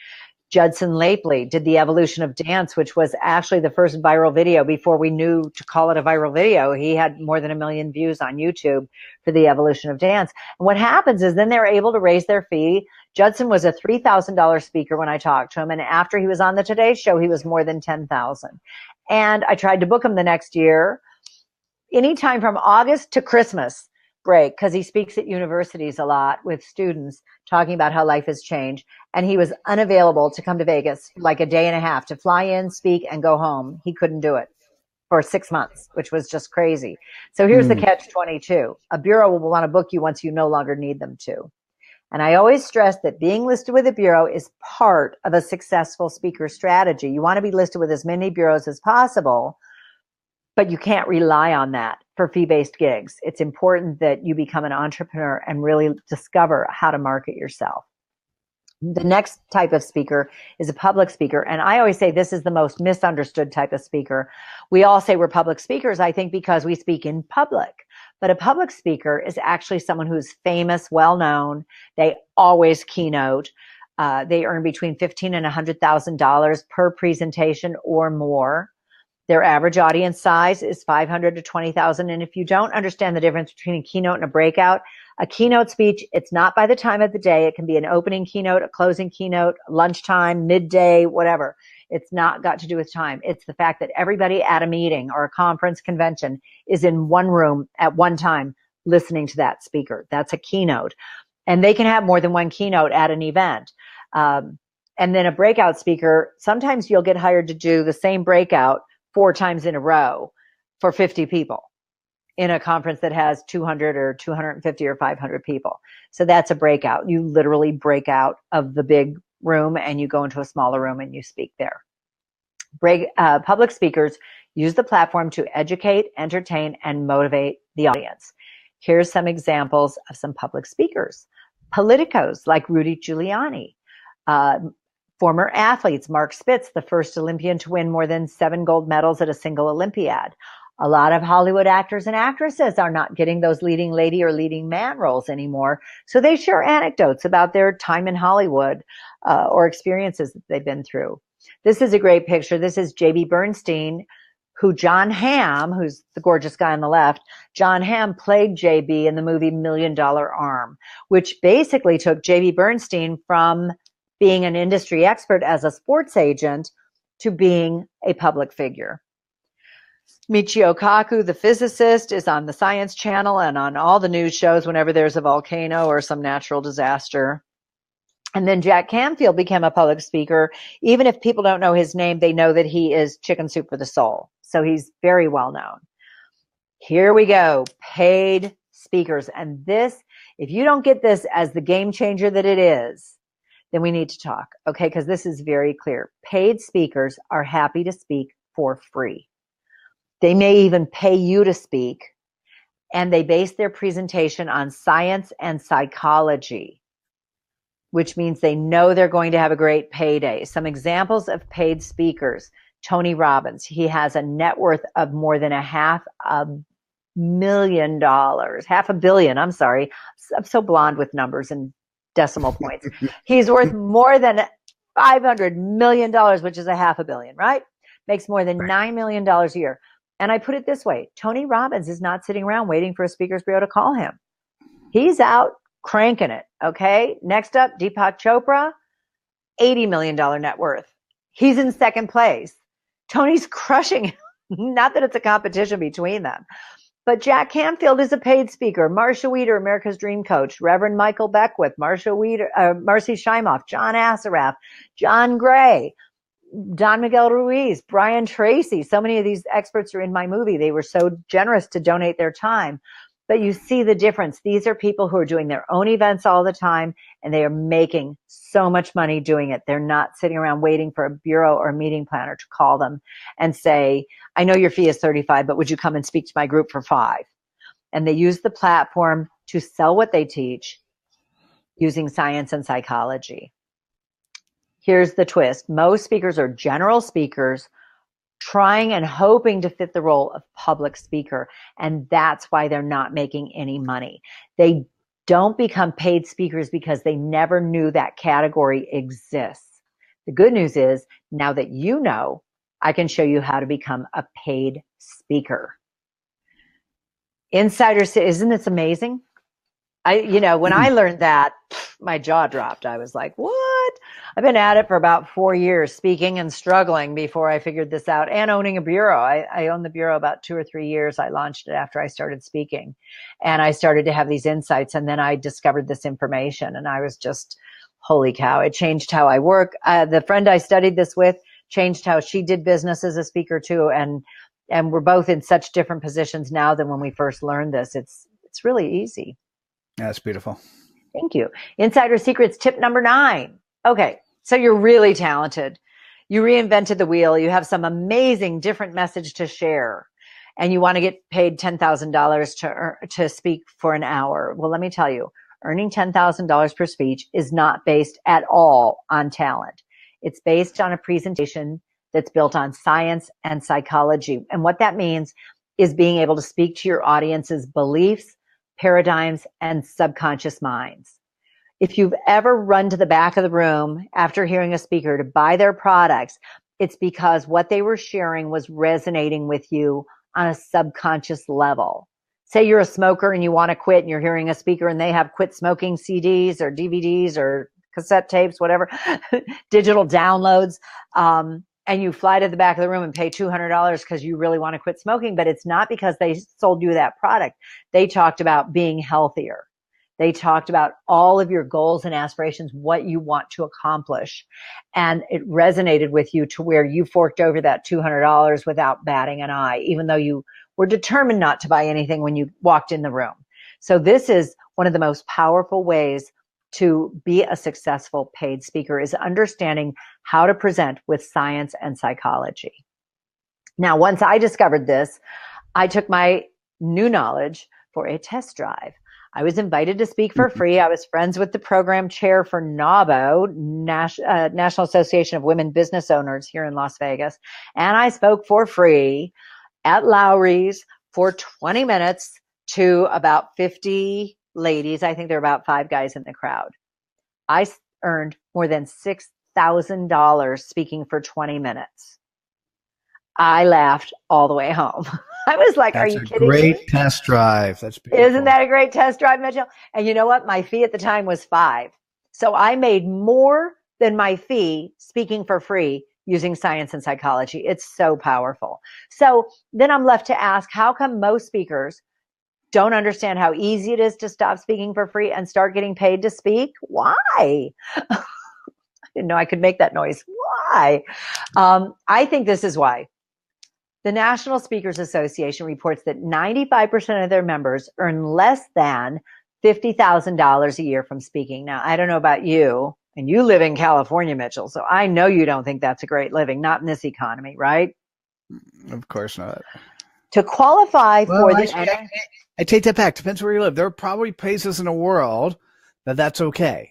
Judson Lapely did The Evolution of Dance, which was actually the first viral video before we knew to call it a viral video. He had more than 1 million views on YouTube for The Evolution of Dance. And what happens is then they're able to raise their fee. Judson was a $3,000 speaker when I talked to him. And after he was on the Today Show, he was more than $10,000. And I tried to book him the next year, anytime from August to Christmas break, because he speaks at universities a lot with students talking about how life has changed. And he was unavailable to come to Vegas like a day and a half to fly in, speak, and go home. He couldn't do it for 6 months, which was just crazy. So here's the catch-22. A bureau will want to book you once you no longer need them to. And I always stress that being listed with a bureau is part of a successful speaker strategy. You want to be listed with as many bureaus as possible, but you can't rely on that for fee-based gigs. It's important that you become an entrepreneur and really discover how to market yourself. The next type of speaker is a public speaker. And I always say this is the most misunderstood type of speaker. We all say we're public speakers, I think, because we speak in public. But a public speaker is actually someone who's famous, well-known. They always keynote. They earn between $15,000 and $100,000 per presentation or more. Their average audience size is 500 to 20,000. And if you don't understand the difference between a keynote and a keynote speech, it's not by the time of the day. It can be an opening keynote, a closing keynote, lunchtime, midday, whatever. It's not got to do with time. It's the fact that everybody at a meeting or a conference convention is in one room at one time listening to that speaker. That's a keynote. And they can have more than one keynote at an event. And then a breakout speaker, sometimes you'll get hired to do the same breakout 4 times in a row for 50 people in a conference that has 200 or 250 or 500 people. So that's a breakout. You literally break out of the big room and you go into a smaller room and you speak there. Public speakers use the platform to educate, entertain, and motivate the audience. Here's some examples of some public speakers. Politicos like Rudy Giuliani. Former athletes, Mark Spitz, the first Olympian to win more than 7 gold medals at a single Olympiad. A lot of Hollywood actors and actresses are not getting those leading lady or leading man roles anymore. So they share anecdotes about their time in Hollywood or experiences that they've been through. This is a great picture. This is J.B. Bernstein, who John Hamm, who's the gorgeous guy on the left, John Hamm played J.B. in the movie $1 Million Arm, which basically took J.B. Bernstein from being an industry expert as a sports agent to being a public figure. Michio Kaku, the physicist, is on the Science Channel and on all the news shows whenever there's a volcano or some natural disaster. And then Jack Canfield became a public speaker. Even if people don't know his name, they know that he is chicken soup for the soul. So he's very well known. Here we go, paid speakers. And this, if you don't get this as the game changer that it is, then we need to talk, okay? Because this is very clear. Paid speakers are happy to speak for free. They may even pay you to speak, and they base their presentation on science and psychology, which means they know they're going to have a great payday. Some examples of paid speakers. Tony Robbins, he has a net worth of more than $500 million, $500 million, I'm sorry. I'm so blonde with numbers and decimal points. He's worth more than $500 million, which is $500 million, right? Makes more than $9 million a year. And I put it this way, Tony Robbins is not sitting around waiting for a speakers bureau to call him. He's out cranking it, okay? Next up, Deepak Chopra, $80 million net worth. He's in second place. Tony's crushing him. Not that it's a competition between them. But Jack Canfield is a paid speaker. Marcia Wieder, America's Dream Coach. Reverend Michael Beckwith, Marcy Shimoff, John Assaraf, John Gray. Don Miguel Ruiz, Brian Tracy. So many of these experts are in my movie. They were so generous to donate their time. But you see the difference. These are people who are doing their own events all the time, and they are making so much money doing it. They're not sitting around waiting for a bureau or a meeting planner to call them and say, I know your fee is $35, but would you come and speak to my group for $5? And they use the platform to sell what they teach using science and psychology. Here's the twist. Most speakers are general speakers trying and hoping to fit the role of public speaker. And that's why they're not making any money. They don't become paid speakers because they never knew that category exists. The good news is now that you know, I can show you how to become a paid speaker. Insiders, isn't this amazing? When I learned that, my jaw dropped. I was like, what? I've been at it for about 4 years, speaking and struggling before I figured this out, and owning a bureau. I owned the bureau about 2 or 3 years. I launched it after I started speaking, and I started to have these insights, and then I discovered this information, and I was just, holy cow. It changed how I work. The friend I studied this with changed how she did business as a speaker too, and we're both in such different positions now than when we first learned this. It's really easy. That's beautiful. Thank you. Insider Secrets tip number 9. Okay, so you're really talented. You reinvented the wheel. You have some amazing different message to share, and you want to get paid $10,000 to speak for an hour. Well, let me tell you, earning $10,000 per speech is not based at all on talent. It's based on a presentation that's built on science and psychology. And what that means is being able to speak to your audience's beliefs, paradigms, and subconscious minds. If you've ever run to the back of the room after hearing a speaker to buy their products, it's because what they were sharing was resonating with you on a subconscious level. Say you're a smoker and you want to quit, and you're hearing a speaker and they have quit smoking CDs or DVDs or cassette tapes, whatever, digital downloads, and you fly to the back of the room and pay $200 because you really want to quit smoking, but it's not because they sold you that product. They talked about being healthier. They talked about all of your goals and aspirations, what you want to accomplish. And it resonated with you to where you forked over that $200 without batting an eye, even though you were determined not to buy anything when you walked in the room. So this is one of the most powerful ways to be a successful paid speaker, is understanding how to present with science and psychology. Now, once I discovered this, I took my new knowledge for a test drive. I was invited to speak for free. I was friends with the program chair for NAWBO, National Association of Women Business Owners here in Las Vegas. And I spoke for free at Lowry's for 20 minutes to about 50 ladies. I think there were about 5 guys in the crowd. I earned more than $6,000 speaking for 20 minutes. I laughed all the way home. I was like, are you kidding me? Great test drive. That's beautiful. Isn't that a great test drive, Mitchell? And you know what? My fee at the time was $5. So I made more than my fee speaking for free using science and psychology. It's so powerful. So then I'm left to ask, how come most speakers don't understand how easy it is to stop speaking for free and start getting paid to speak? Why? I didn't know I could make that noise. Why? I think this is why. The National Speakers Association reports that 95% of their members earn less than $50,000 a year from speaking. Now, I don't know about you, and you live in California, Mitchell, so I know you don't think that's a great living, not in this economy, right? Of course not. To qualify for the... I take that back. Depends where you live. There are probably places in the world that's okay.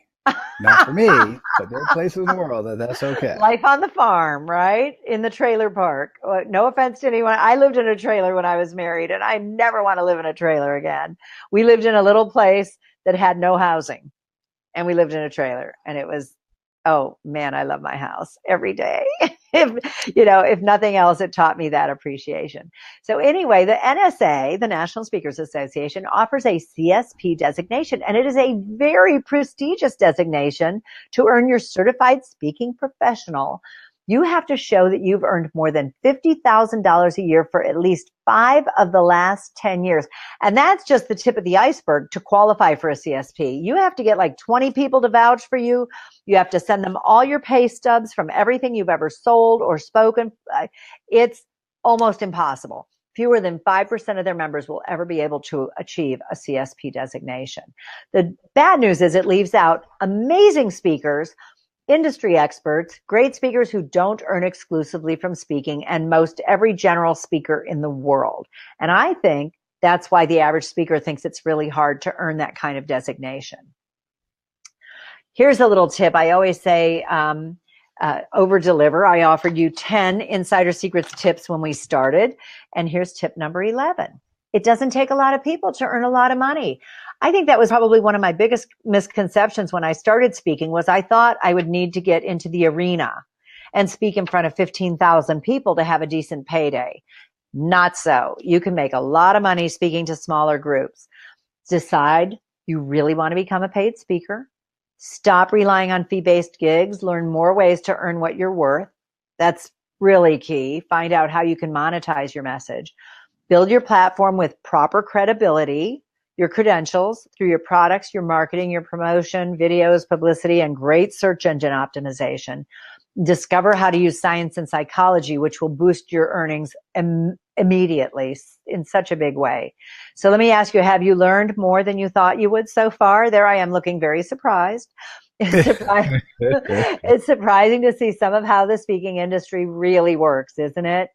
Not for me, but there are places in the world that's okay. Life on the farm, right? In the trailer park. No offense to anyone. I lived in a trailer when I was married, and I never want to live in a trailer again. We lived in a little place that had no housing, and we lived in a trailer, and it was, oh man, I love my house every day. If nothing else, it taught me that appreciation. So anyway, the NSA, the National Speakers Association, offers a CSP designation, and it is a very prestigious designation to earn your certified speaking professional You have to show that you've earned more than $50,000 a year for at least 5 of the last 10 years. And that's just the tip of the iceberg to qualify for a CSP. You have to get like 20 people to vouch for you. You have to send them all your pay stubs from everything you've ever sold or spoken. It's almost impossible. Fewer than 5% of their members will ever be able to achieve a CSP designation. The bad news is it leaves out amazing speakers, industry experts, great speakers who don't earn exclusively from speaking, and most every general speaker in the world. And I think that's why the average speaker thinks it's really hard to earn that kind of designation. Here's a little tip. I always say, over deliver. I offered you 10 Insider Secrets tips when we started. And here's tip number 11. It doesn't take a lot of people to earn a lot of money. I think that was probably one of my biggest misconceptions when I started speaking was I thought I would need to get into the arena and speak in front of 15,000 people to have a decent payday. Not so. You can make a lot of money speaking to smaller groups. Decide you really want to become a paid speaker. Stop relying on fee-based gigs. Learn more ways to earn what you're worth. That's really key. Find out how you can monetize your message. Build your platform with proper credibility, your credentials through your products, your marketing, your promotion, videos, publicity, and great search engine optimization. Discover how to use science and psychology, which will boost your earnings immediately in such a big way. So let me ask you, have you learned more than you thought you would so far? There I am looking very surprised. It's surprising to see some of how the speaking industry really works, isn't it?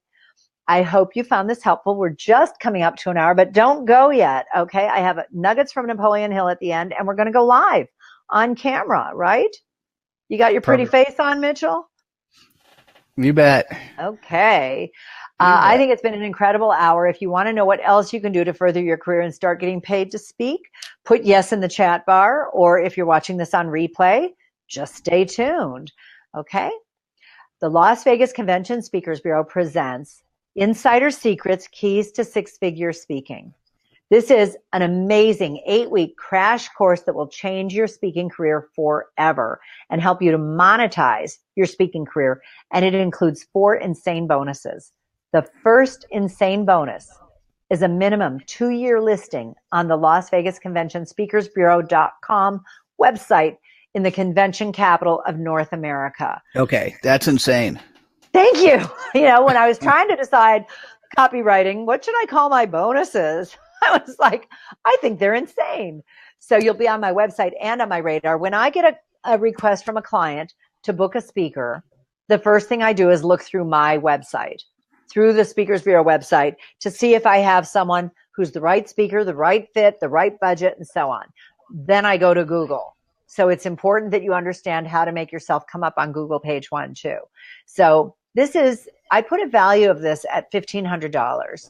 I hope you found this helpful. We're just coming up to an hour, but don't go yet, okay? I have nuggets from Napoleon Hill at the end, and we're going to go live on camera, right? You got your pretty face on, Mitchell? You bet. Okay. I think it's been an incredible hour. If you want to know what else you can do to further your career and start getting paid to speak, put yes in the chat bar, or if you're watching this on replay, just stay tuned, okay? The Las Vegas Convention Speakers Bureau presents Insider Secrets, Keys to Six-Figure Speaking. This is an amazing 8-week crash course that will change your speaking career forever and help you to monetize your speaking career. And it includes 4 insane bonuses. The first insane bonus is a minimum 2-year listing on the Las Vegas Convention Speakers Bureau.com website in the convention capital of North America. Okay, that's insane. Thank you. You know, when I was trying to decide copywriting, what should I call my bonuses? I was like, I think they're insane. So you'll be on my website and on my radar. When I get a request from a client to book a speaker, the first thing I do is look through my website, through the Speakers Bureau website, to see if I have someone who's the right speaker, the right fit, the right budget, and so on. Then I go to Google. So it's important that you understand how to make yourself come up on Google page 1 too. So this is, I put a value of this at $1,500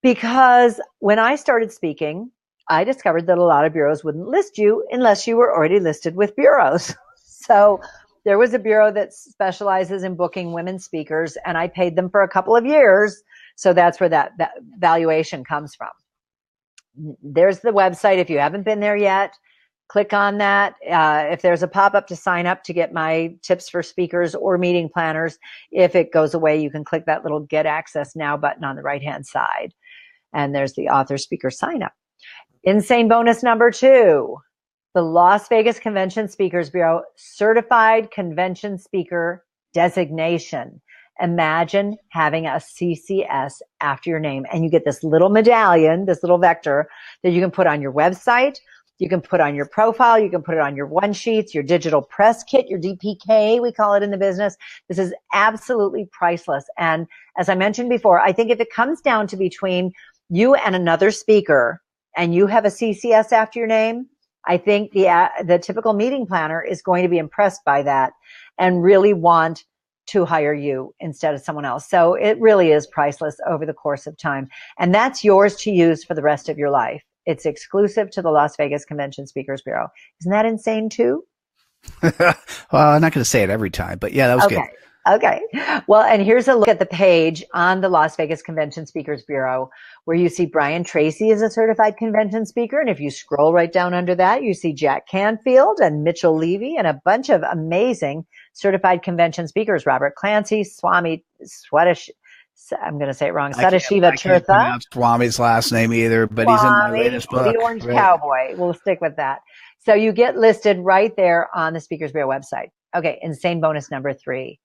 because when I started speaking, I discovered that a lot of bureaus wouldn't list you unless you were already listed with bureaus. So there was a bureau that specializes in booking women speakers, and I paid them for a couple of years. So that's where that valuation comes from. There's the website. If you haven't been there yet, click on that. If there's a pop-up to sign up to get my tips for speakers or meeting planners, if it goes away, you can click that little Get Access Now button on the right-hand side. And there's the author speaker sign up. Insane bonus number 2, the Las Vegas Convention Speakers Bureau Certified Convention Speaker Designation. Imagine having a CCS after your name, and you get this little medallion, this little vector that you can put on your website. You can put on your profile. You can put it on your one sheets, your digital press kit, your DPK, we call it in the business. This is absolutely priceless. And as I mentioned before, I think if it comes down to between you and another speaker and you have a CCS after your name, I think the typical meeting planner is going to be impressed by that and really want to hire you instead of someone else. So it really is priceless over the course of time. And that's yours to use for the rest of your life. It's exclusive to the Las Vegas Convention Speakers Bureau. Isn't that insane too? Well, I'm not going to say it every time, but yeah, that was good. Okay. Well, and here's a look at the page on the Las Vegas Convention Speakers Bureau where you see Brian Tracy is a certified convention speaker. And if you scroll right down under that, you see Jack Canfield and Mitchell Levy and a bunch of amazing certified convention speakers. Robert Clancy, Swami Swedish, I'm going to say it wrong, Sadashiva I can't Tirtha. pronounce Swami's last name either, but he's in my Swami, latest the book. Orange Right. Cowboy. We'll stick with that. So you get listed right there on the Speakers Bureau website. Okay. Insane bonus number 3.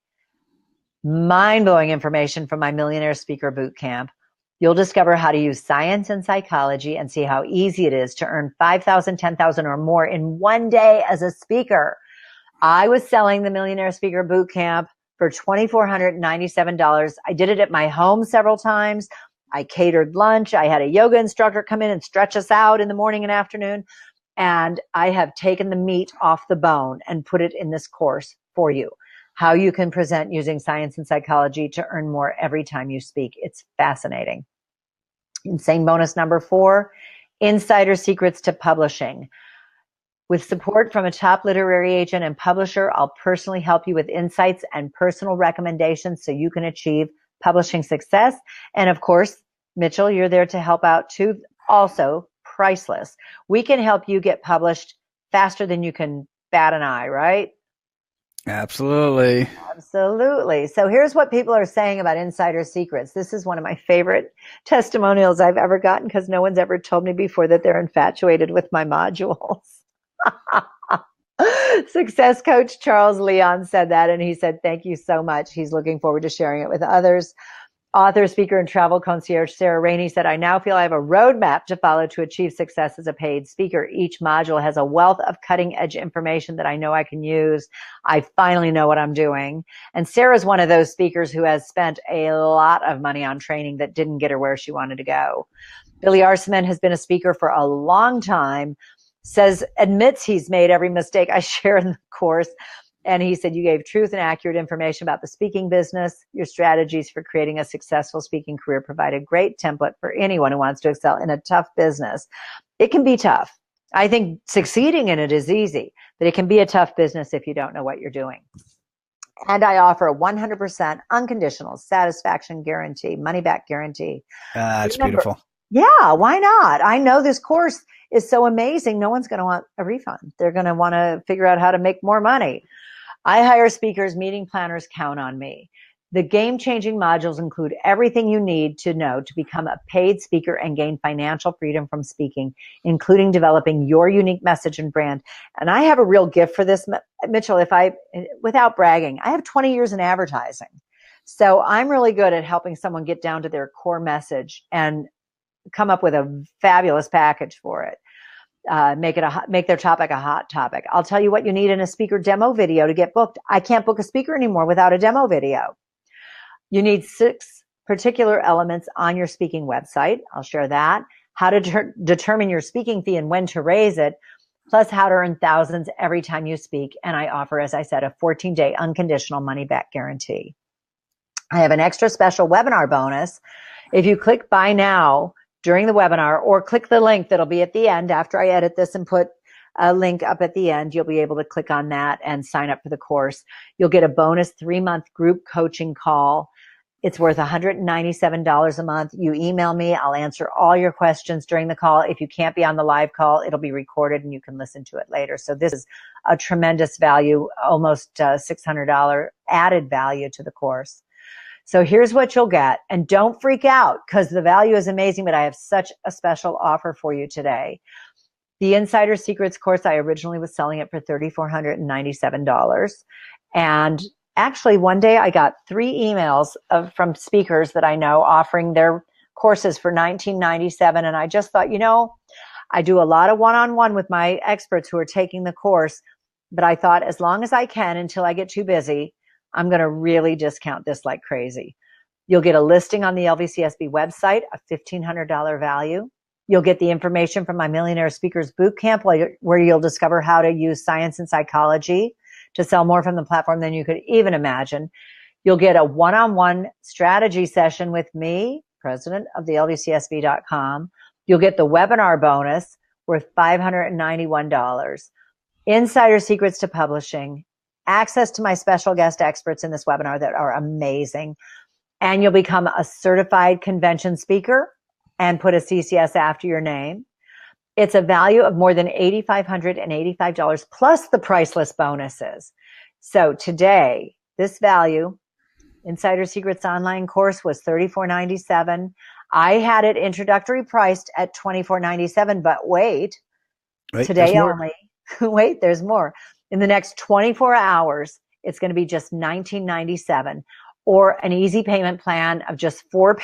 Mind-blowing information from my Millionaire Speaker Bootcamp. You'll discover how to use science and psychology and see how easy it is to earn $5,000, $10,000 or more in one day as a speaker. I was selling the Millionaire Speaker Bootcamp for $2,497. I did it at my home several times. I catered lunch. I had a yoga instructor come in and stretch us out in the morning and afternoon. And I have taken the meat off the bone and put it in this course for you. How you can present using science and psychology to earn more every time you speak. It's fascinating. Insane bonus number 4, insider secrets to publishing. With support from a top literary agent and publisher, I'll personally help you with insights and personal recommendations so you can achieve publishing success. And of course, Mitchell, you're there to help out too. Also, priceless. We can help you get published faster than you can bat an eye, right? Absolutely. Absolutely. So here's what people are saying about insider secrets. This is one of my favorite testimonials I've ever gotten because no one's ever told me before that they're infatuated with my modules. Success coach Charles Leon said that, and he said, thank you so much. He's looking forward to sharing it with others. Author, speaker, and travel concierge Sarah Rainey said, I now feel I have a roadmap to follow to achieve success as a paid speaker. Each module has a wealth of cutting edge information that I know I can use. I finally know what I'm doing. And Sarah's one of those speakers who has spent a lot of money on training that didn't get her where she wanted to go. Billy Arseman has been a speaker for a long time, admits he's made every mistake I share in the course. And he said, you gave truth and accurate information about the speaking business. Your strategies for creating a successful speaking career provide a great template for anyone who wants to excel in a tough business. It can be tough. I think succeeding in it is easy, but it can be a tough business if you don't know what you're doing. And I offer a 100% unconditional satisfaction guarantee, money back guarantee. That's beautiful. Yeah, why not? I know this course is so amazing. No one's going to want a refund. They're going to want to figure out how to make more money. I hire speakers, meeting planners, count on me. The game-changing modules include everything you need to know to become a paid speaker and gain financial freedom from speaking, including developing your unique message and brand. And I have a real gift for this, Mitchell, without bragging, I have 20 years in advertising. So I'm really good at helping someone get down to their core message and come up with a fabulous package for it. Make their topic a hot topic. I'll tell you what you need in a speaker demo video to get booked. I can't book a speaker anymore without a demo video. You need 6 particular elements on your speaking website. I'll share that. How to determine your speaking fee and when to raise it, plus how to earn thousands every time you speak. And I offer, as I said, a 14-day unconditional money back guarantee. I have an extra special webinar bonus. If you click buy now during the webinar, or click the link that'll be at the end after I edit this and put a link up at the end, you'll be able to click on that and sign up for the course. You'll get a bonus 3-month group coaching call. It's worth $197 a month. You email me. I'll answer all your questions during the call. If you can't be on the live call, it'll be recorded and you can listen to it later. So this is a tremendous value, almost $600 added value to the course. So here's what you'll get. And don't freak out because the value is amazing, but I have such a special offer for you today. The Insider Secrets course, I originally was selling it for $3,497. And actually one day I got 3 emails from speakers that I know offering their courses for $1,997. And I just thought, I do a lot of one-on-one with my experts who are taking the course, but I thought as long as I can until I get too busy, I'm going to really discount this like crazy. You'll get a listing on the LVCSB website, a $1,500 value. You'll get the information from my Millionaire Speakers Bootcamp where you'll discover how to use science and psychology to sell more from the platform than you could even imagine. You'll get a one-on-one strategy session with me, president of the LVCSB.com. You'll get the webinar bonus worth $591. Insider Secrets to Publishing. access to my special guest experts in this webinar that are amazing. And you'll become a certified convention speaker and put a CCS after your name. It's a value of more than $8,585 plus the priceless bonuses. So today, this value, Insider Secrets online course, was $34.97. I had it introductory priced at $24.97, but wait, today only. Wait, there's more. In the next 24 hours, it's going to be just $19.97, or an easy payment plan of just 4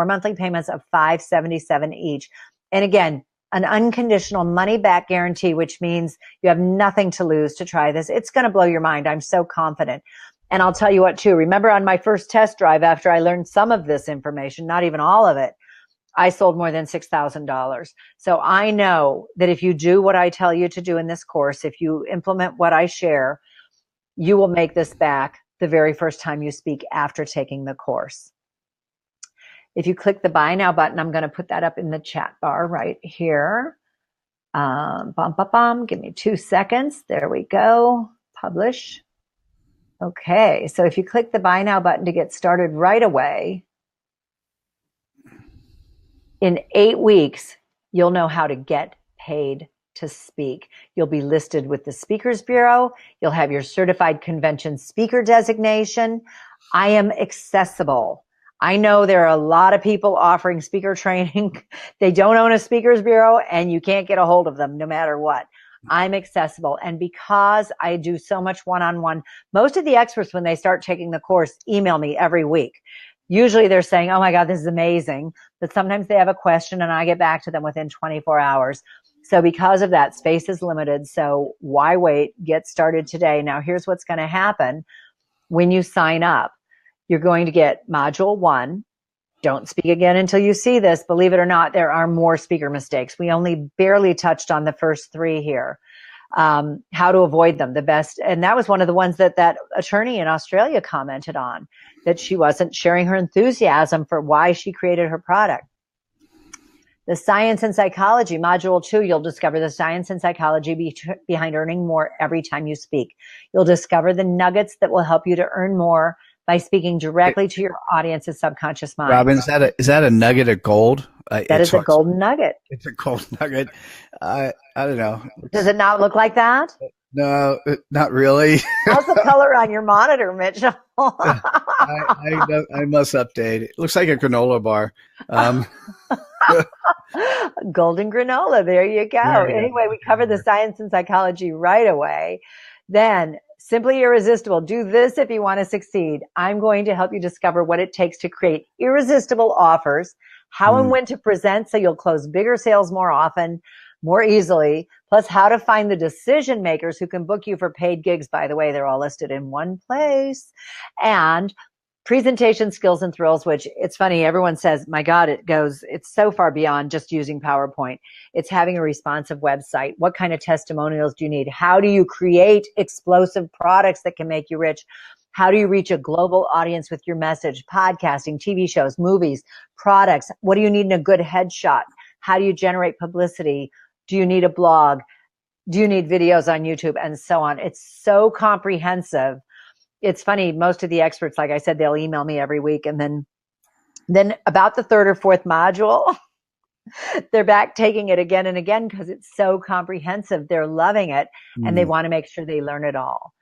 monthly payments of $577 each. And again, an unconditional money back guarantee, which means you have nothing to lose to try this. It's going to blow your mind. I'm so confident. And I'll tell you what too, remember on my first test drive, after I learned some of this information, not even all of it, I sold more than $6,000. So I know that if you do what I tell you to do in this course, if you implement what I share, you will make this back the very first time you speak after taking the course. If you click the buy now button, I'm going to put that up in the chat bar right here. Give me 2 seconds. There we go. Publish. Okay. So if you click the buy now button to get started right away, in 8 weeks, you'll know how to get paid to speak. You'll be listed with the Speakers Bureau. You'll have your certified convention speaker designation. I am accessible. I know there are a lot of people offering speaker training. They don't own a Speakers Bureau and you can't get a hold of them no matter what. I'm accessible. And because I do so much one-on-one, most of the experts, when they start taking the course, email me every week. Usually they're saying, oh my God, this is amazing. But sometimes they have a question and I get back to them within 24 hours. So because of that, space is limited. So why wait? Get started today. Now, here's what's going to happen when you sign up. You're going to get module 1. Don't speak again until you see this. Believe it or not, there are more speaker mistakes. We only barely touched on the first 3 here. How to avoid them the best. And that was one of the ones that attorney in Australia commented on, that she wasn't sharing her enthusiasm for why she created her product. The science and psychology, module 2, you'll discover the science and psychology behind earning more every time you speak. You'll discover the nuggets that will help you to earn more by speaking directly to your audience's subconscious mind. Robin, is that a nugget of gold? That is a golden nugget. It's a gold nugget. I don't know. Does it not look like that? No, not really. How's the color on your monitor, Mitchell? I must update. It looks like a granola bar. Golden granola. There you go. Anyway, we covered the science and psychology right away. Then Simply Irresistible. Do this if you want to succeed. I'm going to help you discover what it takes to create irresistible offers, how and when to present so you'll close bigger sales more often, more easily, plus how to find the decision makers who can book you for paid gigs. By the way, they're all listed in one place. And presentation skills and thrills, which it's funny, everyone says, my God, it's so far beyond just using PowerPoint. It's having a responsive website. What kind of testimonials do you need? How do you create explosive products that can make you rich? How do you reach a global audience with your message? Podcasting, TV shows, movies, products. What do you need in a good headshot? How do you generate publicity? Do you need a blog? Do you need videos on YouTube? And so on. It's so comprehensive. It's funny, most of the experts, like I said, they'll email me every week. And then about the 3rd or 4th module, they're back taking it again and again because it's so comprehensive. They're loving it and they want to make sure they learn it all.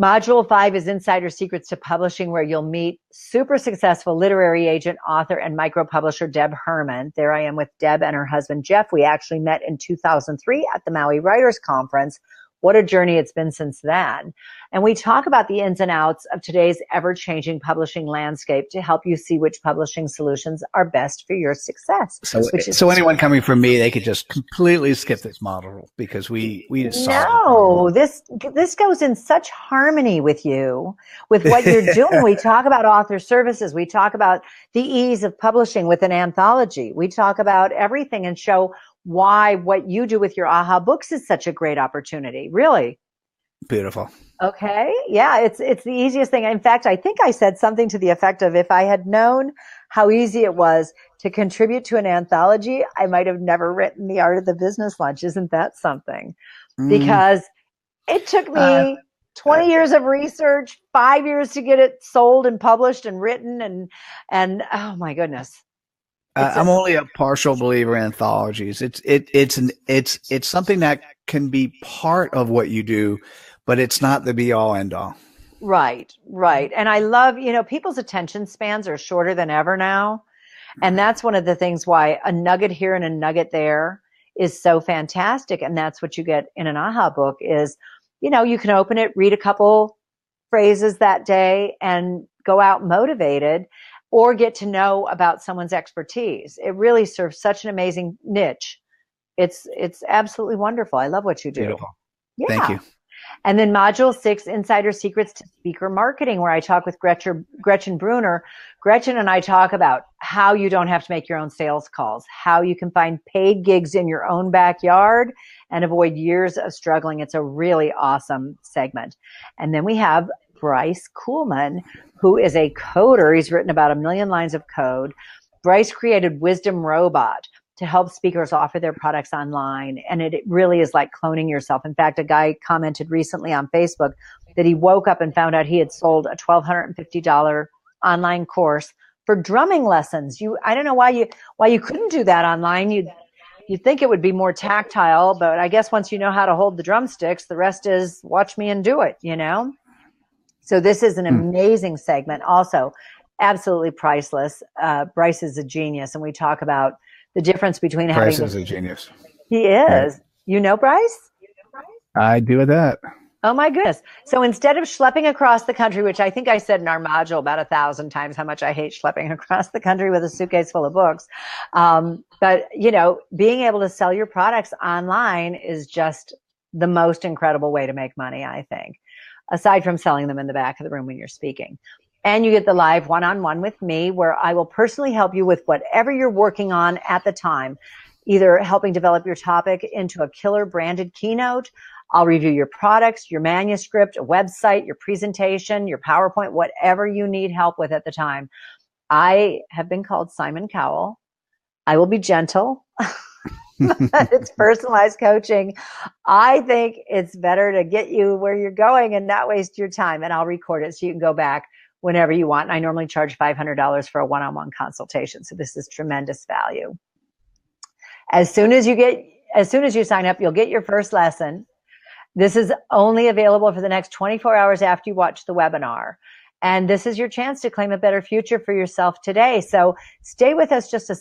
Module 5 is Insider Secrets to Publishing, where you'll meet super successful literary agent, author, and micro publisher Deb Herman. There I am with Deb and her husband, Jeff. We actually met in 2003 at the Maui Writers Conference. What a journey it's been since then. And we talk about the ins and outs of today's ever-changing publishing landscape to help you see which publishing solutions are best for your success. So anyone coming from me, they could just completely skip this model because we just No, this goes in such harmony with you, with what you're doing. We talk about author services. We talk about the ease of publishing with an anthology. We talk about everything and show why what you do with your AHA books is such a great opportunity. Really. Beautiful. Okay. Yeah, it's the easiest thing. In fact, I think I said something to the effect of, if I had known how easy it was to contribute to an anthology, I might have never written The Art of the Business Lunch. Isn't that something? Because it took me 20 years of research, 5 years to get it sold and published and written, and oh my goodness. I'm only a partial believer in anthologies. It's something that can be part of what you do, but it's not the be all end all. Right. And I love, people's attention spans are shorter than ever now. And that's one of the things why a nugget here and a nugget there is so fantastic. And that's what you get in an AHA book is, you can open it, read a couple phrases that day and go out motivated or get to know about someone's expertise. It really serves such an amazing niche. It's absolutely wonderful. I love what you do. Beautiful. Yeah. Thank you. And then module 6, Insider Secrets to Speaker Marketing, where I talk with Gretchen Bruner. Gretchen and I talk about how you don't have to make your own sales calls, how you can find paid gigs in your own backyard and avoid years of struggling. It's a really awesome segment. And then we have Bryce Kuhlman, who is a coder. He's written about 1 million lines of code. Bryce created Wisdom Robot to help speakers offer their products online. And it really is like cloning yourself. In fact, a guy commented recently on Facebook that he woke up and found out he had sold a $1,250 online course for drumming lessons. I don't know why you couldn't do that online. You'd think it would be more tactile, but I guess once you know how to hold the drumsticks, the rest is watch me and do it, So this is an amazing segment. Also, absolutely priceless. Bryce is a genius, and we talk about the difference between Bryce is a genius. He is. Right. You know Bryce? I do with that. Oh my goodness. So instead of schlepping across the country, which I think I said in our module about 1,000 times how much I hate schlepping across the country with a suitcase full of books. But being able to sell your products online is just the most incredible way to make money, I think, aside from selling them in the back of the room when you're speaking. And you get the live one-on-one with me where I will personally help you with whatever you're working on at the time, either helping develop your topic into a killer branded keynote. I'll review your products, your manuscript, a website, your presentation, your PowerPoint, whatever you need help with at the time. I have been called Simon Cowell. I will be gentle. It's personalized coaching. I think it's better to get you where you're going and not waste your time. And I'll record it so you can go back whenever you want. And I normally charge $500 for a one-on-one consultation. So this is tremendous value. As soon as you sign up, you'll get your first lesson. This is only available for the next 24 hours after you watch the webinar. And this is your chance to claim a better future for yourself today. So stay with us just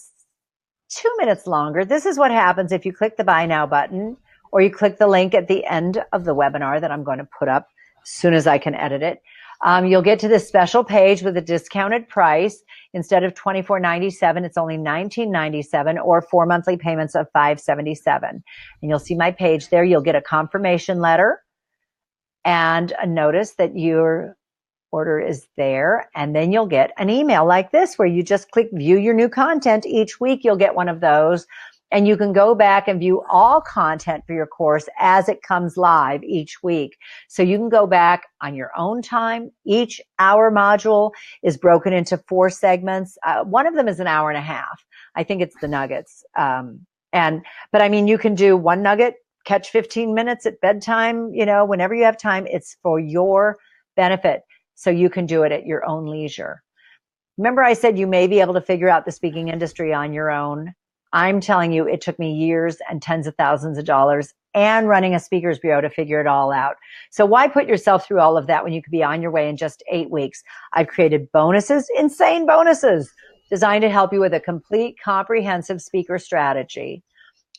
2 minutes longer. This is what happens if you click the Buy Now button or you click the link at the end of the webinar that I'm going to put up as soon as I can edit it. You'll get to this special page with a discounted price. Instead of $24.97, it's only $19.97 or 4 monthly payments of $577. And you'll see my page there. You'll get a confirmation letter and a notice that your order is there. And then you'll get an email like this where you just click view your new content. Each week you'll get one of those. And you can go back and view all content for your course as it comes live each week. So you can go back on your own time. Each hour module is broken into 4 segments. One of them is an hour and a half. I think it's the nuggets. But I mean, you can do one nugget, catch 15 minutes at bedtime, whenever you have time. It's for your benefit. So you can do it at your own leisure. Remember I said you may be able to figure out the speaking industry on your own. I'm telling you, it took me years and tens of thousands of dollars and running a speakers bureau to figure it all out. So why put yourself through all of that when you could be on your way in just 8 weeks? I've created bonuses, insane bonuses, designed to help you with a complete, comprehensive speaker strategy,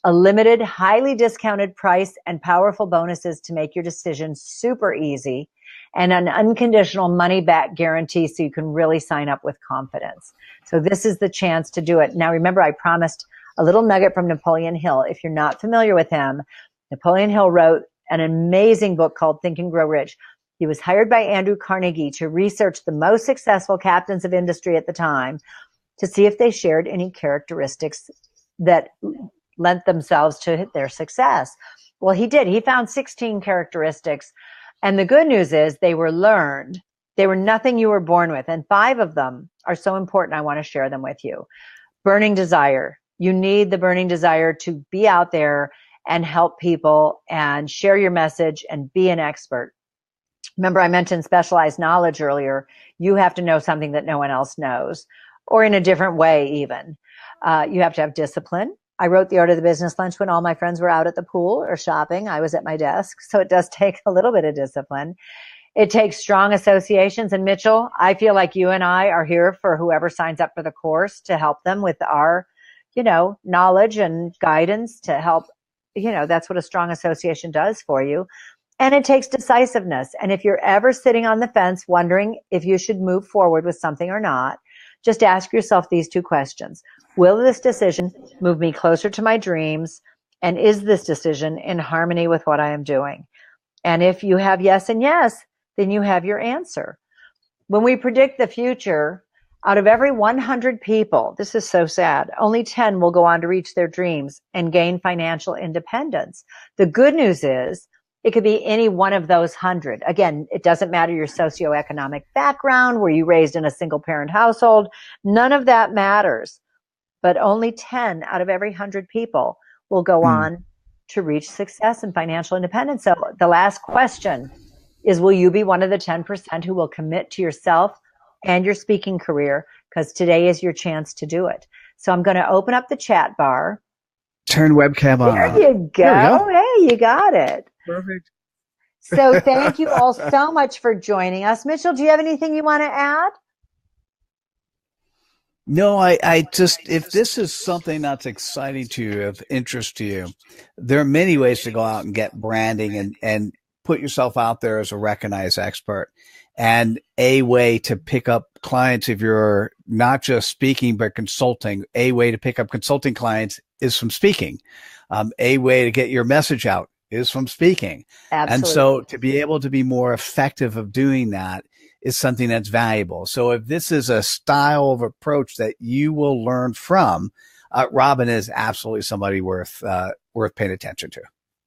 a limited, highly discounted price, and powerful bonuses to make your decision super easy, and an unconditional money-back guarantee so you can really sign up with confidence. So this is the chance to do it. Now, remember, I promised a little nugget from Napoleon Hill. If you're not familiar with him, Napoleon Hill wrote an amazing book called Think and Grow Rich. He was hired by Andrew Carnegie to research the most successful captains of industry at the time to see if they shared any characteristics that lent themselves to their success. Well, he did. He found 16 characteristics. And the good news is they were learned. They were nothing you were born with. And 5 of them are so important. I want to share them with you. Burning desire. You need the burning desire to be out there and help people and share your message and be an expert. Remember, I mentioned specialized knowledge earlier. You have to know something that no one else knows, or in a different way, even. You have to have discipline. I wrote The Art of the Business Lunch when all my friends were out at the pool or shopping. I was at my desk. So it does take a little bit of discipline. It takes strong associations. And Mitchell, I feel like you and I are here for whoever signs up for the course to help them with our, knowledge and guidance to help. That's what a strong association does for you. And it takes decisiveness. And if you're ever sitting on the fence wondering if you should move forward with something or not, just ask yourself these two questions. Will this decision move me closer to my dreams? And is this decision in harmony with what I am doing? And if you have yes and yes, then you have your answer. When we predict the future, out of every 100 people, this is so sad, only 10 will go on to reach their dreams and gain financial independence. The good news is it could be any one of those 100. Again, it doesn't matter your socioeconomic background. Were you raised in a single parent household? None of that matters. But only 10 out of every 100 people will go on to reach success and financial independence. So the last question is, will you be one of the 10% who will commit to yourself and your speaking career? Because today is your chance to do it. So I'm going to open up the chat bar. Turn webcam on. There you go. Hey, you got it. Perfect. So thank you all so much for joining us. Mitchell, do you have anything you want to add? No, I just, if this is something that's exciting to you, of interest to you, there are many ways to go out and get branding and put yourself out there as a recognized expert. And a way to pick up clients, if you're not just speaking, but consulting, a way to pick up consulting clients is from speaking. A way to get your message out is from speaking. Absolutely. And so to be able to be more effective of doing that is something that's valuable. So if this is a style of approach that you will learn from, Robin is absolutely somebody worth paying attention to.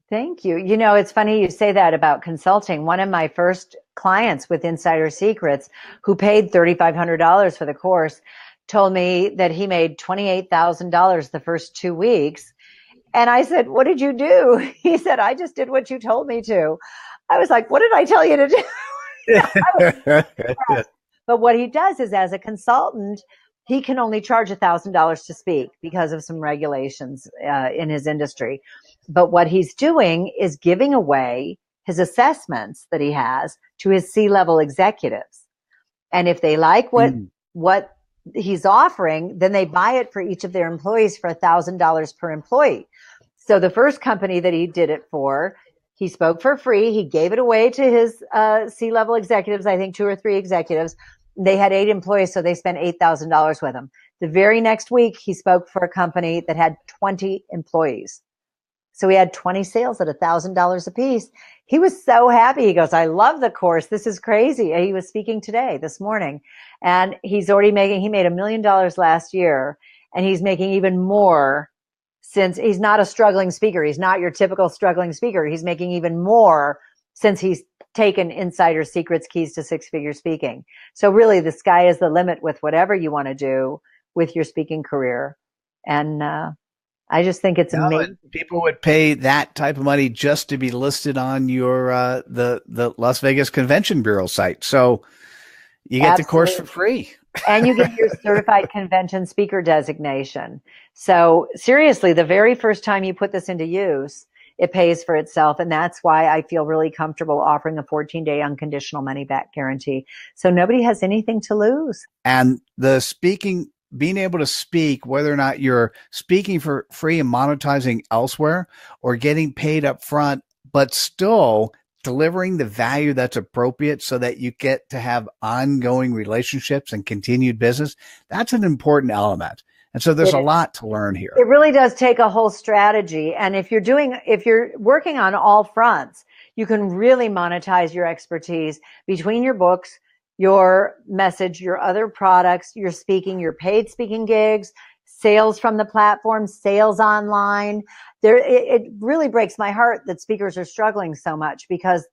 Thank you. It's funny you say that about consulting. One of my first clients with Insider Secrets, who paid $3,500 for the course, told me that he made $28,000 the first 2 weeks. And I said, what did you do? He said, I just did what you told me to. I was like, what did I tell you to do? But what he does is, as a consultant, he can only charge $1,000 to speak because of some regulations in his industry. But what he's doing is giving away his assessments that he has to his C-level executives. And if they like what he's offering, then they buy it for each of their employees for $1,000 per employee. So the first company that he did it for, he spoke for free. He gave it away to his C-level executives, I think 2 or 3 executives. They had 8 employees, so they spent $8,000 with him. The very next week, he spoke for a company that had 20 employees. So he had 20 sales at $1,000 a piece. He was so happy. He goes, I love the course. This is crazy. He was speaking this morning, and he made $1 million last year, and he's making even more since he's not a struggling speaker. He's not your typical struggling speaker. He's making even more since he's taken Insider Secrets Keys to Six-Figure Speaking. So really the sky is the limit with whatever you want to do with your speaking career. And, I just think it's amazing. People would pay that type of money just to be listed on your the Las Vegas Convention Bureau site. So you get the course for free. And you get your certified convention speaker designation. So seriously, the very first time you put this into use, it pays for itself. And that's why I feel really comfortable offering a 14-day unconditional money back guarantee. So nobody has anything to lose. And the speaking, being able to speak, whether or not you're speaking for free and monetizing elsewhere or getting paid up front, but still delivering the value that's appropriate so that you get to have ongoing relationships and continued business, that's an important element. And so there's a lot to learn here. It really does take a whole strategy. And if you're working on all fronts, you can really monetize your expertise between your books, your message, your other products, your speaking, your paid speaking gigs, sales from the platform, sales online. It really breaks my heart that speakers are struggling so much because,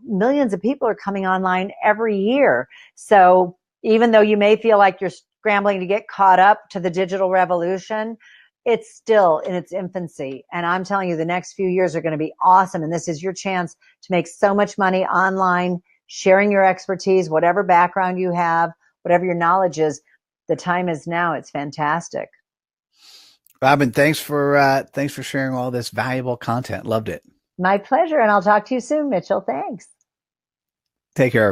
millions of people are coming online every year. So even though you may feel like you're scrambling to get caught up to the digital revolution, it's still in its infancy. And I'm telling you, the next few years are going to be awesome. And this is your chance to make so much money online, sharing your expertise, whatever background you have, whatever your knowledge is. The time is now. It's fantastic. Robin, thanks for sharing all this valuable content. Loved it. My pleasure. And I'll talk to you soon, Mitchell. Thanks. Take care.